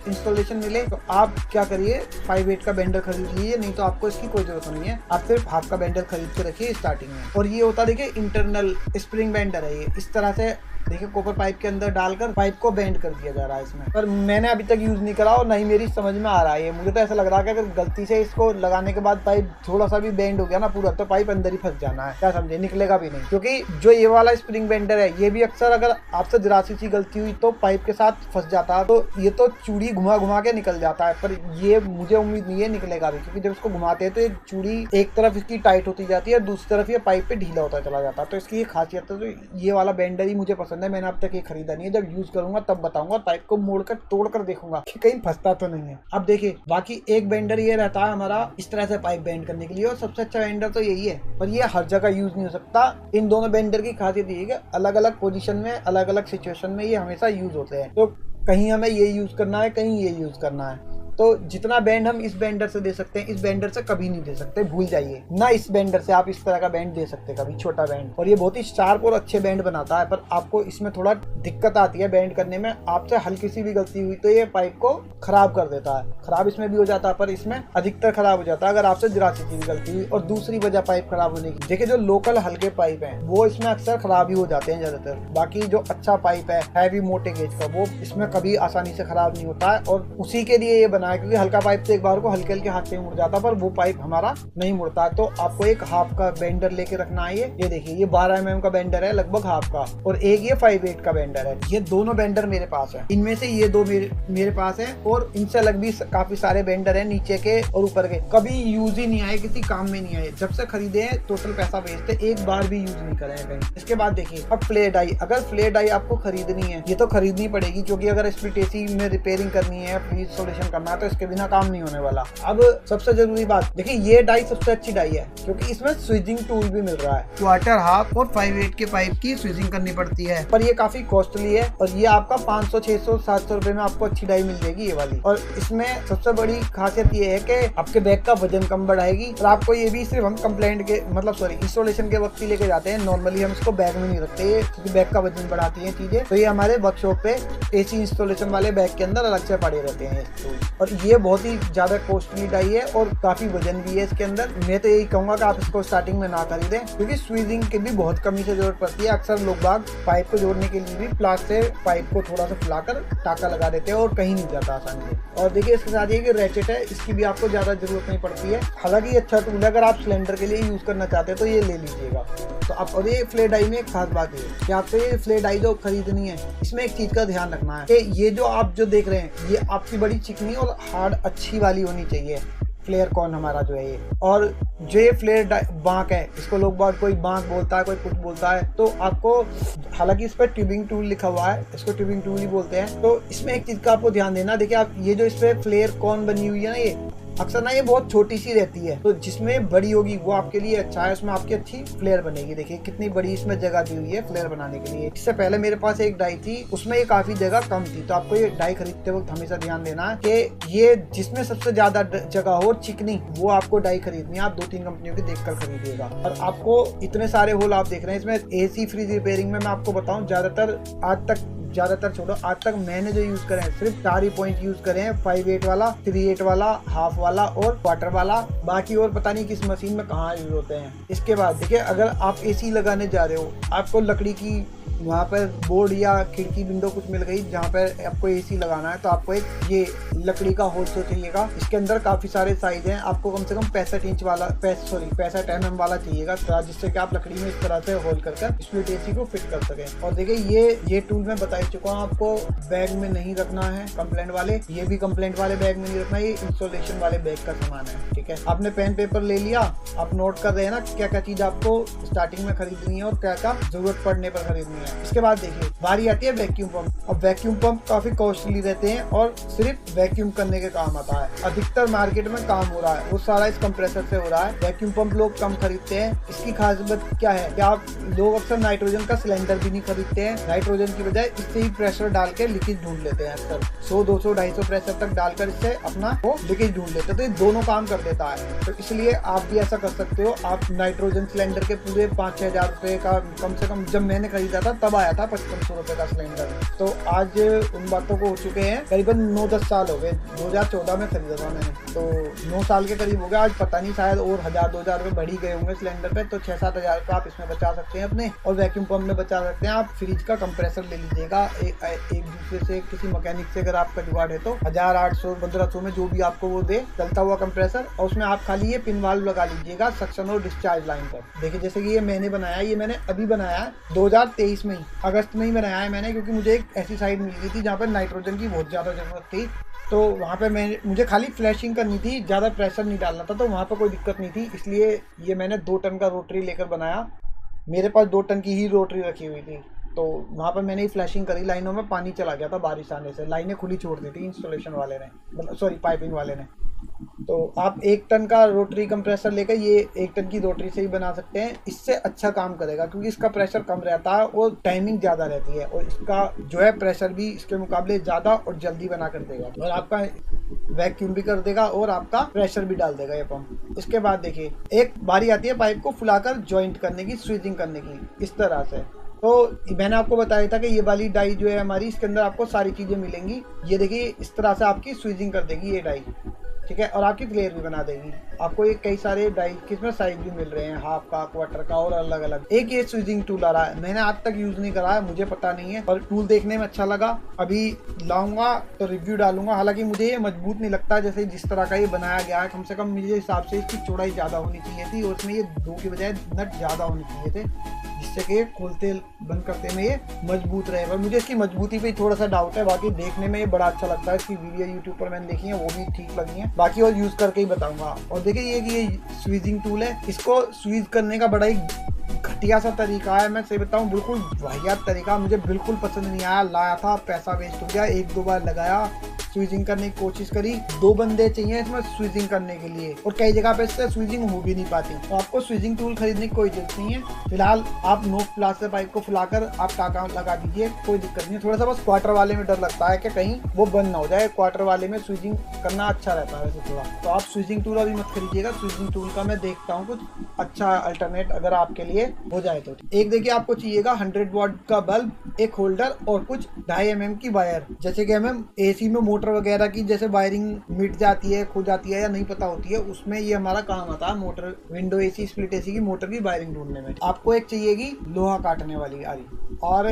इंस्टॉलेशन मिले तो आप क्या करिए 5/8 का बेंडर खरीद लीजिए, नहीं तो आपको इसकी कोई जरूरत नहीं है। आप सिर्फ हाफ का बेंडर खरीद के रखिए स्टार्टिंग में। और ये होता है देखिए इंटरनल स्प्रिंग बेंडर है, ये इस तरह से देखिए कॉपर पाइप के अंदर डालकर पाइप को बेंड कर दिया जा रहा है इसमें। पर मैंने अभी तक यूज नहीं करा और नहीं मेरी समझ में आ रहा है। मुझे तो ऐसा लग रहा है कि अगर गलती से इसको लगाने के बाद पाइप थोड़ा सा भी बेंड हो गया ना पूरा, तो पाइप अंदर ही फंस जाना है, क्या समझे, निकलेगा भी नहीं। क्योंकि जो ये वाला स्प्रिंग बेंडर है ये भी अक्सर अगर आपसे जरा सी गलती हुई तो पाइप के साथ फंस जाता है, तो ये तो चूड़ी घुमा के निकल जाता है। पर ये मुझे उम्मीद नहीं है निकलेगा भी, क्योंकि जब इसको घुमाते हैं तो ये चूड़ी एक तरफ इसकी टाइट होती जाती है, दूसरी तरफ ये पाइप पे ढीला होता चला जाता है। तो इसकी ये खासियत है। तो ये वाला बेंडर ही मुझे पसंद है, मैंने अब तक खरीदा नहीं है। जब यूज करूंगा तब बताऊंगा, पाइप को मोड़कर तोड़कर देखूंगा कि कहीं फंसता तो नहीं है। अब देखिए बाकी एक बेंडर ये रहता है हमारा इस तरह से पाइप बेंड करने के लिए, और सबसे अच्छा बेंडर तो यही है, पर ये हर जगह यूज नहीं हो सकता। इन दोनों बेंडर की खासियत ये है कि अलग अलग पोजीशन में, अलग अलग सिचुएशन में ये हमेशा यूज होते हैं। तो कहीं हमें ये यूज करना है, कहीं ये यूज करना है। तो जितना बैंड हम इस बेंडर से दे सकते हैं इस बेंडर से कभी नहीं दे सकते, भूल जाइए ना। इस बेंडर से आप इस तरह का बैंड दे सकते कभी, छोटा बैंड, और ये बहुत ही शार्प और अच्छे बैंड बनाता है। पर आपको इसमें थोड़ा दिक्कत आती है बैंड करने में, आपसे हल्की सी भी गलती हुई तो ये पाइप को खराब कर देता है। खराब इसमें भी हो जाता है पर इसमें अधिकतर खराब हो जाता है अगर आपसे जरा सी भी गलती हुई। और दूसरी वजह पाइप खराब होने की, देखिए जो लोकल हल्के पाइप है वो इसमें अक्सर खराब ही हो जाते हैं ज्यादातर। बाकी जो अच्छा पाइप है हैवी मोटे गेज का, वो इसमें कभी आसानी से खराब नहीं होता है, और उसी के लिए ये बना है। क्योंकि हल्का पाइप से एक बार को हल्के हल्के हाथ से मुड़ जाता है, पर वो पाइप हमारा नहीं मुड़ता है। तो आपको एक हाफ का बेंडर लेके रखना है। ये देखिए ये 12 mm का बेंडर है लगभग हाफ का, और एक ये 5/8 का बेंडर है। ये दोनों बेंडर मेरे पास है, इनमें से ये 2 मेरे पास है, और इनसे अलग भी काफी सारे बेंडर है नीचे के और ऊपर के, कभी यूज ही नहीं आए, किसी काम में नहीं आए। जब से खरीदे हैं टोटल पैसा बेचते, एक बार भी यूज नहीं करे हैं कहीं। इसके बाद देखिए अब फ्लेयर डाई, अगर फ्लेयर डाई आपको खरीदनी है, ये तो खरीदनी पड़ेगी, क्योंकि अगर स्प्लिट एसी में रिपेयरिंग करनी है, फ्री इंस्टॉलेशन करना है, तो इसके बिना काम नहीं होने वाला। अब सबसे जरूरी बात देखिए, ये डाई सबसे अच्छी डाई है क्योंकि इसमें स्विचिंग टूल भी मिल रहा है। क्वार्टर, हाफ और 5/8 के पाइप की स्विचिंग करनी पड़ती है, पर ये काफी कॉस्टली है, और ये आपका 500, 600, 700 रुपए में आपको अच्छी डाई मिल जाएगी ये वाली। और इसमें सबसे बड़ी खासियत ये है कि आपके बैग का वजन कम बढ़ाएगी, और आपको ये भी सिर्फ हम कंप्लेंट के इंस्टॉलेशन के वक्त ही लेके जाते हैं। नॉर्मली हम इसको बैग में नहीं रखते क्योंकि बैग का वजन बढ़ाती है चीजें, तो ये हमारे वर्कशॉप पे एसी इंस्टॉलेशन वाले बैग के अंदर अलग से पड़े रहते हैं। और ये बहुत ही ज़्यादा कॉस्टली डाई है और काफ़ी वजन भी है इसके अंदर। मैं तो यही कहूँगा कि आप इसको स्टार्टिंग में ना खरीदें, क्योंकि स्वीजिंग की भी बहुत कमी से जरूरत पड़ती है। अक्सर लोग बाग पाइप को जोड़ने के लिए भी प्लास से पाइप को थोड़ा सा फुलाकर टाका लगा देते हैं और कहीं नहीं जाता आसानी से। और देखिए इसके साथ ये कि रैचेट है, इसकी भी आपको ज़्यादा जरूरत नहीं पड़ती है। हालांकि ये अच्छा टूल है, अगर आप सिलेंडर के लिए यूज़ करना चाहते हैं तो ये ले लीजिएगा। तो अब और ये फ्लेयर डाई में एक खास बात है कि आपको ये फ्लेयर डाई जो खरीदनी है, इसमें एक चीज़ का ध्यान रखना है कि ये जो आप जो देख रहे हैं ये आपकी बड़ी चिकनी और हार्ड अच्छी वाली होनी चाहिए। फ्लेयर कॉर्न हमारा जो है ये, और जो ये फ्लेयर बांक है, इसको लोग बहुत कोई बांक बोलता है, कोई कुछ बोलता है, तो आपको हालांकि इस पर ट्यूबिंग टूल लिखा हुआ है, इसको ट्यूबिंग टूल ही बोलते हैं। तो इसमें एक चीज़ का आपको ध्यान देना, देखिए आप ये जो इस पर फ्लेयर कॉर्न बनी हुई है ना, ये अक्सर ना ये बहुत छोटी सी रहती है, तो जिसमें बड़ी होगी वो आपके लिए अच्छा है, उसमें आपकी अच्छी फ्लेयर बनेगी। देखिए कितनी बड़ी इसमें जगह दी हुई है फ्लेयर बनाने के लिए। इससे पहले मेरे पास एक डाई थी, उसमें ये काफी जगह कम थी, तो आपको ये डाई खरीदते वक्त हमेशा ध्यान देना है कि ये जिसमें सबसे ज्यादा जगह हो चिकनी, वो आपको डाई खरीदनी है। आप 2-3 कंपनियों की देखकर खरीदिएगा। और आपको इतने सारे होल आप देख रहे हैं इसमें, एसी फ्रिज रिपेयरिंग में मैं आपको बताऊं, ज्यादातर छोड़ो, आज तक मैंने जो यूज करे हैं सिर्फ 4 ही पॉइंट यूज करे हैं, 5/8 वाला, 3/8 वाला, हाफ वाला और क्वार्टर वाला। बाकी और पता नहीं किस मशीन में कहाँ यूज होते हैं। इसके बाद देखिए, अगर आप एसी लगाने जा रहे हो, आपको लकड़ी की वहाँ पर बोर्ड या खिड़की विंडो कुछ मिल गई जहाँ पर आपको एसी लगाना है, तो आपको एक ये लकड़ी का होल तो चाहिएगा। इसके अंदर काफी सारे साइज हैं, आपको कम से कम 65 इंच वाला 65 mm वाला चाहिएगा, जिससे कि आप लकड़ी में इस तरह से होल करके स्प्लिट एसी को फिट कर सकें। और देखिए ये टूल मैं बता चुका हूँ आपको, बैग में नहीं रखना है कंप्लेंट वाले, ये भी कंप्लेंट वाले बैग में नहीं रखना, ये इंस्टॉलेशन वाले बैग का सामान है। ठीक है, आपने पेन पेपर ले लिया, आप नोट कर रहे हैं ना क्या क्या चीज आपको स्टार्टिंग में खरीदनी है और क्या क्या जरूरत पड़ने पर खरीदनी है। इसके बाद देखिए बारी आती है वैक्यूम पंप। अब वैक्यूम पंप काफी कॉस्टली रहते हैं और सिर्फ वैक्यूम करने के काम आता है। अधिकतर मार्केट में काम हो रहा है वो सारा इस कंप्रेसर से हो रहा है। वैक्यूम पंप लोग कम खरीदते हैं। इसकी खास बात क्या है कि आप लोग अक्सर नाइट्रोजन का सिलेंडर भी नहीं खरीदते हैं, नाइट्रोजन की बजाय इससे ही प्रेशर डाल के लीकेज ढूंढ लेते हैं। अक्सर 100, 200, 250 प्रेशर तक डालकर इससे अपना वो लीकेज ढूंढ लेते हैं, तो ये दोनों काम कर देता है। तो इसलिए आप भी ऐसा कर सकते हो। आप नाइट्रोजन सिलेंडर के पूरे 5-6 हजार रुपए का कम से कम, जब मैंने खरीदा था तब आया था 5500 रुपए का सिलेंडर। तो आज उन बातों को हो चुके हैं करीबन 9-10 साल हो गए। 2014 में खरीदा था मैंने, तो 9 साल के करीब हो गया। आज पता नहीं, शायद और 1000-2000 रुपए बढ़ ही गए होंगे सिलेंडर पे। तो 6-7 हजार रुपये आप इसमें बचा सकते हैं अपने, और वैक्यूम पंप में बचा सकते हैं। आप फ्रिज का कंप्रेसर ले लीजिएगा एक दूसरे से, किसी मैकेनिक से अगर आपका जुगाड़ है तो 1800-1500 में जो भी आपको वो दे, चलता हुआ कंप्रेसर, और उसमें आप खाली ये पिन वाल्व लगा लीजिएगा सक्शन और डिस्चार्ज लाइन पर। देखिए जैसे कि ये मैंने बनाया, ये मैंने अभी बनाया है 2023 में ही, अगस्त में ही बनाया है मैंने, क्योंकि मुझे एक ऐसी साइड मिल गई थी जहाँ पर नाइट्रोजन की बहुत ज़्यादा ज़रूरत थी। तो वहाँ पे मुझे खाली फ्लैशिंग करनी थी, ज़्यादा प्रेशर नहीं डालना था, तो वहाँ पर कोई दिक्कत नहीं थी। इसलिए ये मैंने 2 टन का रोटरी लेकर बनाया। मेरे पास 2 टन की ही रोटरी रखी हुई थी, तो वहाँ पर मैंने ही फ्लैशिंग करी। लाइनों में पानी चला गया था बारिश आने से, लाइनें खुली छोड़ दी थी इंस्टॉलेशन वाले ने, मतलब सॉरी पाइपिंग वाले ने। तो आप 1 टन का रोटरी कंप्रेसर लेकर ये 1 टन की रोटरी से ही बना सकते हैं। इससे अच्छा काम करेगा क्योंकि इसका प्रेशर कम रहता है और टाइमिंग ज़्यादा रहती है, और इसका जो है प्रेशर भी इसके मुकाबले ज़्यादा और जल्दी बना कर देगा, और आपका वैक्यूम भी कर देगा और आपका प्रेशर भी डाल देगा ये पंप। इसके बाद देखिए एक बारी आती है पाइप को फुलाकर ज्वाइंट करने की, स्विचिंग करने की, इस तरह से। तो मैंने आपको बताया था कि ये वाली डाई जो है हमारी, इसके अंदर आपको सारी चीज़ें मिलेंगी। ये देखिए इस तरह से आपकी स्विचिंग कर देगी ये डाई, ठीक है, और आपकी फ्लेयर भी बना देगी। आपको ये कई सारे डाई किसमें साइज भी मिल रहे हैं, हाफ का, क्वार्टर का, और अलग अलग। एक ये स्विचिंग टूल आ रहा है, मैंने आज तक यूज नहीं करा है, मुझे पता नहीं है, पर टूल देखने में अच्छा लगा। अभी लाऊंगा तो रिव्यू डालूंगा। हालांकि मुझे ये मजबूत नहीं लगता, जैसे जिस तरह का ये बनाया गया है। कम से कम मेरे हिसाब से इसकी चौड़ाई ज़्यादा होनी चाहिए थी, और इसमें ये 2 की बजाय नट ज़्यादा होने चाहिए थे, जिससे कि खोलते बंद करते में ये मजबूत रहे। पर मुझे इसकी मजबूती पे थोड़ा सा डाउट है। बाकी देखने में ये बड़ा अच्छा लगता है। इसकी वीडियो यूट्यूब पर मैंने देखी है, वो भी ठीक लगी है। बाकी और यूज़ करके ही बताऊंगा। और देखिए ये स्वीजिंग टूल है, इसको स्वीज करने का बड़ा ही घटिया सा तरीका है। मैं सही बताऊं, बिल्कुल वाहियात तरीका, मुझे बिल्कुल पसंद नहीं आया। लाया था, पैसा वेस्ट हो गया। 1-2 बार लगाया, स्वीजिंग करने की कोशिश करी। 2 बंदे चाहिए इसमें स्वीजिंग करने के लिए, और कई जगह पे इससे स्वीजिंग हो भी नहीं पाती। तो आपको स्वीजिंग टूल खरीदने की कोई जरूरत नहीं है। फिलहाल आप नोक प्लास्टर पाइप को फुलाकर आप टाका लगा दीजिए, कोई दिक्कत नहीं है। थोड़ा सा बस क्वार्टर वाले में डर लगता है कि कहीं वो बंद ना हो जाए। क्वार्टर वाले में स्वीजिंग करना अच्छा रहता है वैसे थोड़ा। तो आप स्वीजिंग टूल अभी मत खरीदिएगा। स्वीजिंग टूल का मैं देखता हूँ कुछ अच्छा अल्टरनेट अगर आपके लिए हो जाए तो। एक देखिए आपको चाहिएगा 100 वाट का बल्ब, एक होल्डर और कुछ 2.5 mm की वायर। जैसे कि हमें एसी में मोटर मोटर वगैरह की जैसे वायरिंग मिट जाती है, खो जाती है या नहीं पता होती है, उसमें ये हमारा काम आता है motor, window AC, split AC की मोटर की वायरिंग ढूंढने में। आपको एक चाहिएगी लोहा काटने वाली आरी, और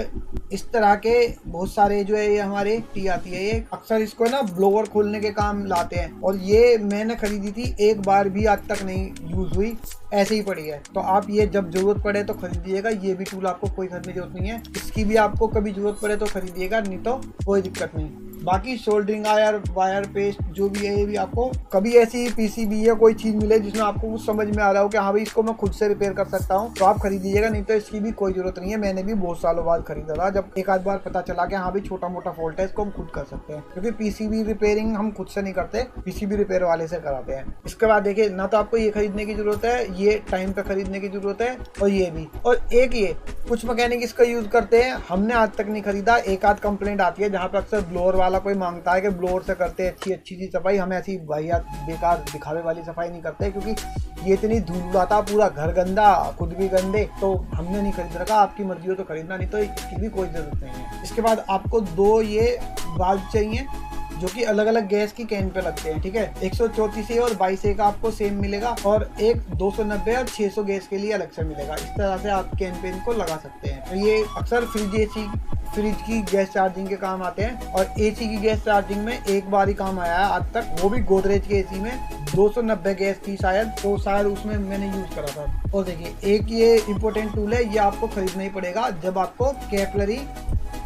इस तरह के बहुत सारे जो है ये हमारे टी आती है। ये अक्सर इसको ना ब्लोअर खोलने के काम लाते हैं, और ये मैंने खरीदी थी, एक बार भी आज तक नहीं यूज हुई, ऐसे ही पड़ी है। तो आप ये जब जरूरत पड़े तो खरीदिएगा। ये भी टूल आपको कोई खरीदने की जरूरत नहीं है, इसकी भी आपको कभी जरूरत पड़े तो खरीदिएगा, नहीं तो कोई दिक्कत नहीं। बाकी सोल्डरिंग आयर, वायर पेस्ट जो भी है, ये भी आपको कभी ऐसी पीसीबी या कोई चीज मिले जिसमें आपको कुछ समझ में आ रहा हो कि हाँ भाई इसको मैं खुद से रिपेयर कर सकता हूँ, तो आप खरीदिएगा, नहीं तो इसकी भी कोई जरूरत नहीं है। मैंने भी बहुत सालों बाद खरीदा था, जब एक आध बार पता चला कि हाँ भाई छोटा मोटा फॉल्ट है, इसको हम खुद कर सकते हैं, क्योंकि पीसीबी रिपेयरिंग हम खुद से नहीं करते, पीसीबी रिपेयर वाले से कराते हैं। इसके बाद देखिए, ना तो आपको ये खरीदने की जरूरत है, ये टाइम पे खरीदने की जरूरत है, और ये भी, और एक ये कुछ मैकेनिक इसका यूज करते हैं, हमने आज तक नहीं खरीदा। एक आध कंप्लेंट आती है जहाँ पे अक्सर ब्लोअर वाला कोई मांगता है कि ब्लोअर से करते हैं अच्छी सी सफाई, हमें ऐसी वाहियात बेकार दिखावे वाली सफाई नहीं करते, क्योंकि ये इतनी धूल उड़ाता, पूरा घर गंदा, खुद भी गंदे, तो हमने नहीं खरीद रखा। आपकी मर्जी हो तो खरीदना, नहीं तो इसकी भी कोई जरूरत नहीं है। इसके बाद आपको 2 ये वाल्व चाहिए जो कि अलग अलग गैस की कैन पे लगते हैं, ठीक है। 134A और 22A का आपको सेम मिलेगा, और एक 290 और 600 गैस के लिए अलग से मिलेगा। इस तरह से आप कैन पे इनको लगा सकते हैं। तो ये अक्सर फ्रिज की गैस चार्जिंग के काम आते हैं, और एसी की गैस चार्जिंग में एक बार ही काम आया है आज तक, वो भी गोदरेज के एसी में 290 गैस थी शायद, तो शायद उसमें मैंने यूज करा था। और देखिए, एक ये इंपॉर्टेंट टूल है, ये आपको खरीदना ही पड़ेगा जब आपको कैपिलरी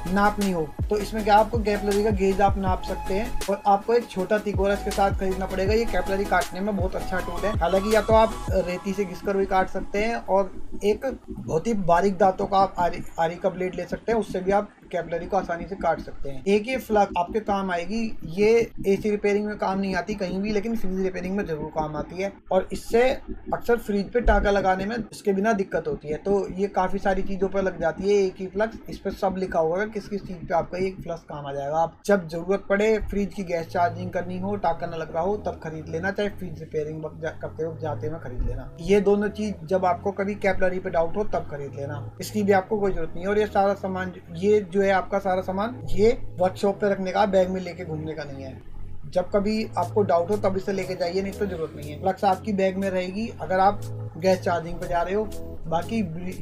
नापनी हो। तो इसमें क्या, आपको कैपिलरी का गेज आप नाप सकते हैं, और आपको एक छोटा तिकोरा इसके साथ खरीदना पड़ेगा। ये कैपिलरी काटने में बहुत अच्छा टूल है। हालांकि या तो आप रेती से घिसकर भी काट सकते हैं, और एक बहुत ही बारीक दांतों का आप आरी का ब्लेड ले सकते हैं, उससे भी आप कैपिलरी को आसानी से काट सकते हैं। एक ये फ्लग आपके काम आएगी, ये एसी रिपेयरिंग में काम नहीं आती कहीं भी, लेकिन फ्रिज रिपेयरिंग में जरूर काम आती है, और इससे अक्सर फ्रिज पे टाका लगाने में इसके बिना दिक्कत होती है। तो ये काफी सारी चीजों पर लग जाती है एक ही फ्लक्स, इस पर सब लिखा होगा किस किस चीज पे आपका एक फ्लक्स काम आ जाएगा। आप जब जरूरत पड़े, फ्रिज की गैस चार्जिंग करनी हो, टाका न लग रहा हो, तब खरीद लेना, चाहे फ्रिज रिपेयरिंग करते हो जाते हुए खरीद लेना। ये दोनों चीज जब आपको कभी कैपिलरी पे डाउट हो तब खरीद लेना, इसकी भी आपको कोई जरूरत नहीं है। और ये सारा सामान, ये जो है आपका सारा सामान, ये वर्कशॉप पे रखने का, बैग में लेके घूमने का नहीं है। जब कभी आपको डाउट हो तब इसे लेके जाइए, नहीं तो जरूरत नहीं है। फ्लक्स आपकी बैग में रहेगी अगर आप गैस चार्जिंग पे जा रहे हो। बाकी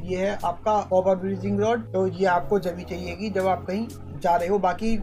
ये है आपका ओवर ब्रीजिंग रॉड, तो ये आपको जब भी चाहिएगी जब आप कहीं जा रहे हो। बाकी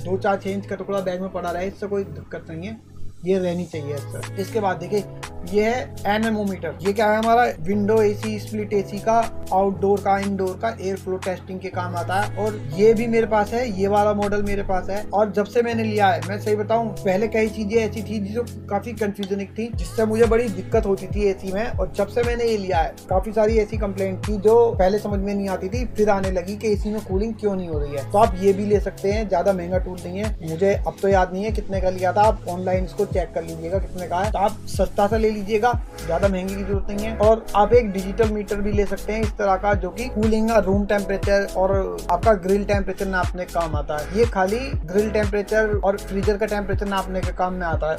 2-4 6 इंच का टुकड़ा बैग में पड़ा रहे, इससे कोई दिक्कत नहीं है, ये रहनी चाहिए सर। इसके बाद देखिए, ये है एनेमोमीटर। ये क्या है, हमारा विंडो एसी, स्प्लिट एसी का, आउटडोर का, इनडोर का एयर फ्लो टेस्टिंग के काम आता है, और ये भी मेरे पास है, ये वाला मॉडल मेरे पास है। और जब से मैंने लिया है, मैं सही बताऊं, पहले कई चीजें ऐसी थी जो काफी कंफ्यूजनिक थी, जिससे मुझे बड़ी दिक्कत होती थी एसी में, और जब से मैंने ये लिया है, काफी सारी ऐसी कंप्लेंट थी जो पहले समझ में नहीं आती थी, फिर आने लगी कि एसी में कूलिंग क्यों नहीं हो रही है। तो आप ये भी ले सकते हैं, ज्यादा महंगा टूल नहीं है, मुझे अब तो याद नहीं है कितने का लिया था, आप ऑनलाइन इसको चेक कर लीजिएगा कितने का है, तो आप सस्ता सा ले लीजिएगा, ज्यादा महंगी की जरूरत नहीं है। और आप एक डिजिटल मीटर भी ले सकते हैं इस तरह का, जो कि कूलिंग, रूम टेम्परेचर और आपका ग्रिल टेम्परेचर नापने का काम आता है। ये खाली ग्रिल टेम्परेचर और फ्रीजर का टेम्परेचर नापने के काम में आता है।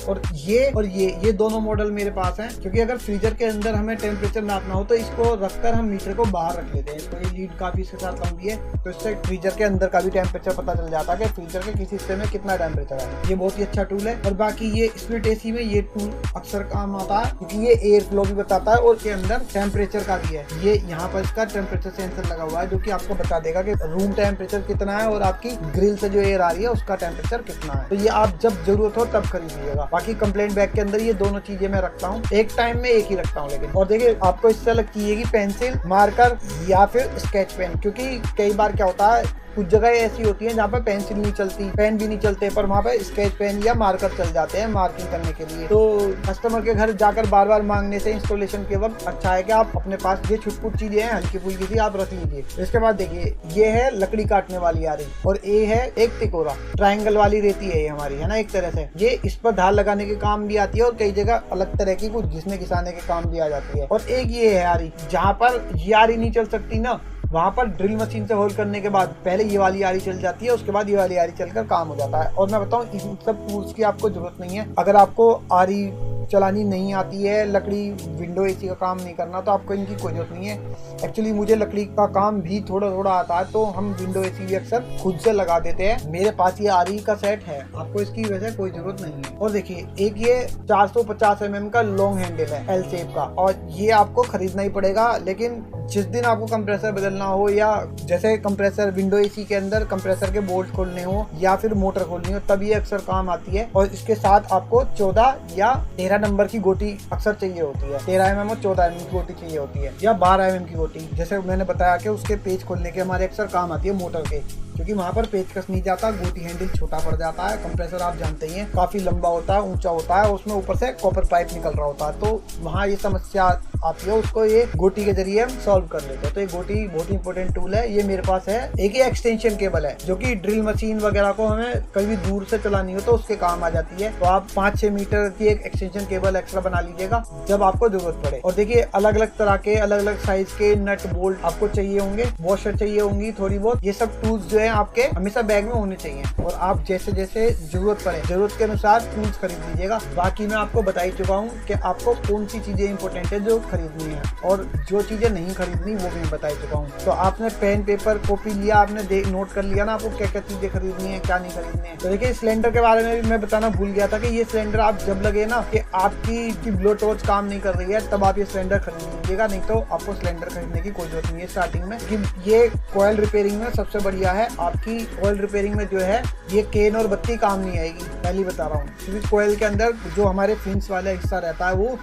और ये दोनों मॉडल मेरे पास हैं, क्योंकि अगर फ्रीजर के अंदर हमें टेम्परेचर नापना हो तो इसको रखकर हम मीटर को बाहर रख लेते हैं। तो ये लीड काफी इसके साथ लंबी है, तो इससे फ्रीजर के अंदर का भी टेम्परेचर पता चल जाता है कि फ्रीजर के किस हिस्से में कितना टेम्परेचर है। ये बहुत ही अच्छा टूल है। और बाकी ये स्प्लिट एसी में ये टूल अक्सर काम आता है, क्योंकि ये एयर फ्लो भी बताता है और के अंदर टेम्परेचर का भी है। ये यहाँ पर इसका टेम्परेचर सेंसर लगा हुआ है, जो कि आपको बता देगा कि रूम टेम्परेचर कितना है और आपकी ग्रिल से जो एयर आ रही है उसका टेम्परेचर कितना है। तो ये आप जब जरूरत हो तब खरीदिएगा। बाकी कंप्लेंट बैग के अंदर ये दोनों चीजें मैं रखता हूँ, एक टाइम में एक ही रखता हूँ लेकिन। और देखिए, आपको इससे अलग चाहिए पेंसिल, मार्कर या फिर स्केच पेन, क्योंकि कई बार क्या होता है, कुछ जगह ऐसी होती है जहाँ पर पेंसिल नहीं चलती, पेन भी नहीं चलते, पर वहाँ पे स्केच पेन या मार्कर चल जाते हैं मार्किंग करने के लिए। तो कस्टमर के घर जाकर बार बार मांगने से इंस्टॉलेशन के वक्त अच्छा है कि आप अपने पास ये छुटपुट चीजें हैं, हल्की फुल्की सी, आप रख लीजिए। इसके बाद देखिए, ये है लकड़ी काटने वाली आरी, और ये है एक तिकोरा, ट्रायंगल वाली रेती है ये हमारी, है ना, एक तरह से। ये इस पर धार लगाने के काम भी आती है, और कई जगह अलग तरह की कुछ घिसने घिसाने के काम भी आ जाती है। और एक ये है आरी, जहाँ पर ये आरी नहीं चल सकती ना, वहाँ पर ड्रिल मशीन से होल करने के बाद पहले ये वाली आरी चल जाती है, उसके बाद ये वाली आरी चलकर काम हो जाता है। और मैं बताऊँ, इन सब टूल्स की आपको जरूरत नहीं है। अगर आपको आरी चलानी नहीं आती है, लकड़ी विंडो एसी का काम नहीं करना, तो आपको इनकी कोई जरूरत नहीं है। एक्चुअली मुझे लकड़ी का काम भी थोड़ा थोड़ा आता है, तो हम विंडो एसी भी अक्सर खुद से लगा देते हैं। मेरे पास ये आरई का सेट है, आपको इसकी वजह कोई जरूरत नहीं है। और देखिए एक ये 450 mm का लॉन्ग हैंडल है एल शेप का, और ये आपको खरीदना ही पड़ेगा। लेकिन जिस दिन आपको कंप्रेसर बदलना हो, या जैसे कंप्रेसर विंडो एसी के अंदर कंप्रेसर के बोल्ट खोलने हो या फिर मोटर खोलनी हो, तब ये अक्सर काम आती है। और इसके साथ आपको 14 या 13 नंबर की गोटी अक्सर चाहिए होती है। 13 mm और 14 mm की गोटी चाहिए होती है, या 12 mm की गोटी। जैसे मैंने बताया कि उसके पेच खोलने के हमारे अक्सर काम आती है मोटर के, क्योंकि वहाँ पर पेचकस नहीं जाता, गोटी हैंडल छोटा पड़ जाता है। कंप्रेसर आप जानते ही हैं काफी लंबा होता है, ऊंचा होता है, उसमें ऊपर से कॉपर पाइप निकल रहा होता है, तो वहाँ ये समस्या आती है। उसको ये गोटी के जरिए हम सॉल्व कर लेते हैं। तो ये गोटी बहुत ही इंपॉर्टेंट टूल है। ये मेरे पास है। एक ये एक्सटेंशन केबल है, जो कि ड्रिल मशीन वगैरह को हमें कभी दूर से चलानी हो तो उसके काम आ जाती है। तो आप 5-6 मीटर की एक एक्सटेंशन केबल एक्स्ट्रा बना लीजिएगा जब आपको जरूरत पड़े। और देखिए अलग अलग तरह के, अलग अलग साइज के नट बोल्ट आपको चाहिए होंगे, वॉशर चाहिए होंगी थोड़ी बहुत। ये सब टूल्स जो है आपके हमेशा बैग में होने चाहिए, और आप जैसे जैसे जरूरत पड़े, जरूरत के अनुसार टूल्स खरीद लीजिएगा। बाकी मैं आपको बता ही चुका हूँ कि आपको कौन सी चीजें इंपॉर्टेंट है जो खरीदनी है, और जो चीजें नहीं खरीदनी वो भी बता ही चुका हूँ। तो आपने पेन पेपर कॉपी लिया, आपने नोट कर लिया ना आपको क्या क्या चीजें खरीदनी है, क्या नहीं खरीदनी है। तो देखिए सिलेंडर के बारे में भी मैं बताना भूल गया था कि ये सिलेंडर आप जब लगे ना कि आपकी ब्लो टॉर्च काम नहीं कर रही है, तब आप ये सिलेंडर खरीद लीजिएगा, नहीं तो आपको सिलेंडर खरीदने की कोई जरूरत नहीं है स्टार्टिंग में। क्योंकि ये कॉइल रिपेयरिंग में सबसे बढ़िया है। आपकी कॉइल रिपेयरिंग में जो है ये केन और बत्ती काम नहीं आएगी, पहले बता रहा हूँ। क्योंकि कॉइल के अंदर जो हमारे फिन्स वाला हिस्सा रहता है वो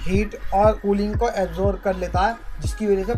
हीट और कूलिंग को एब्जॉर्ब कर लेता है, जिसकी वजह से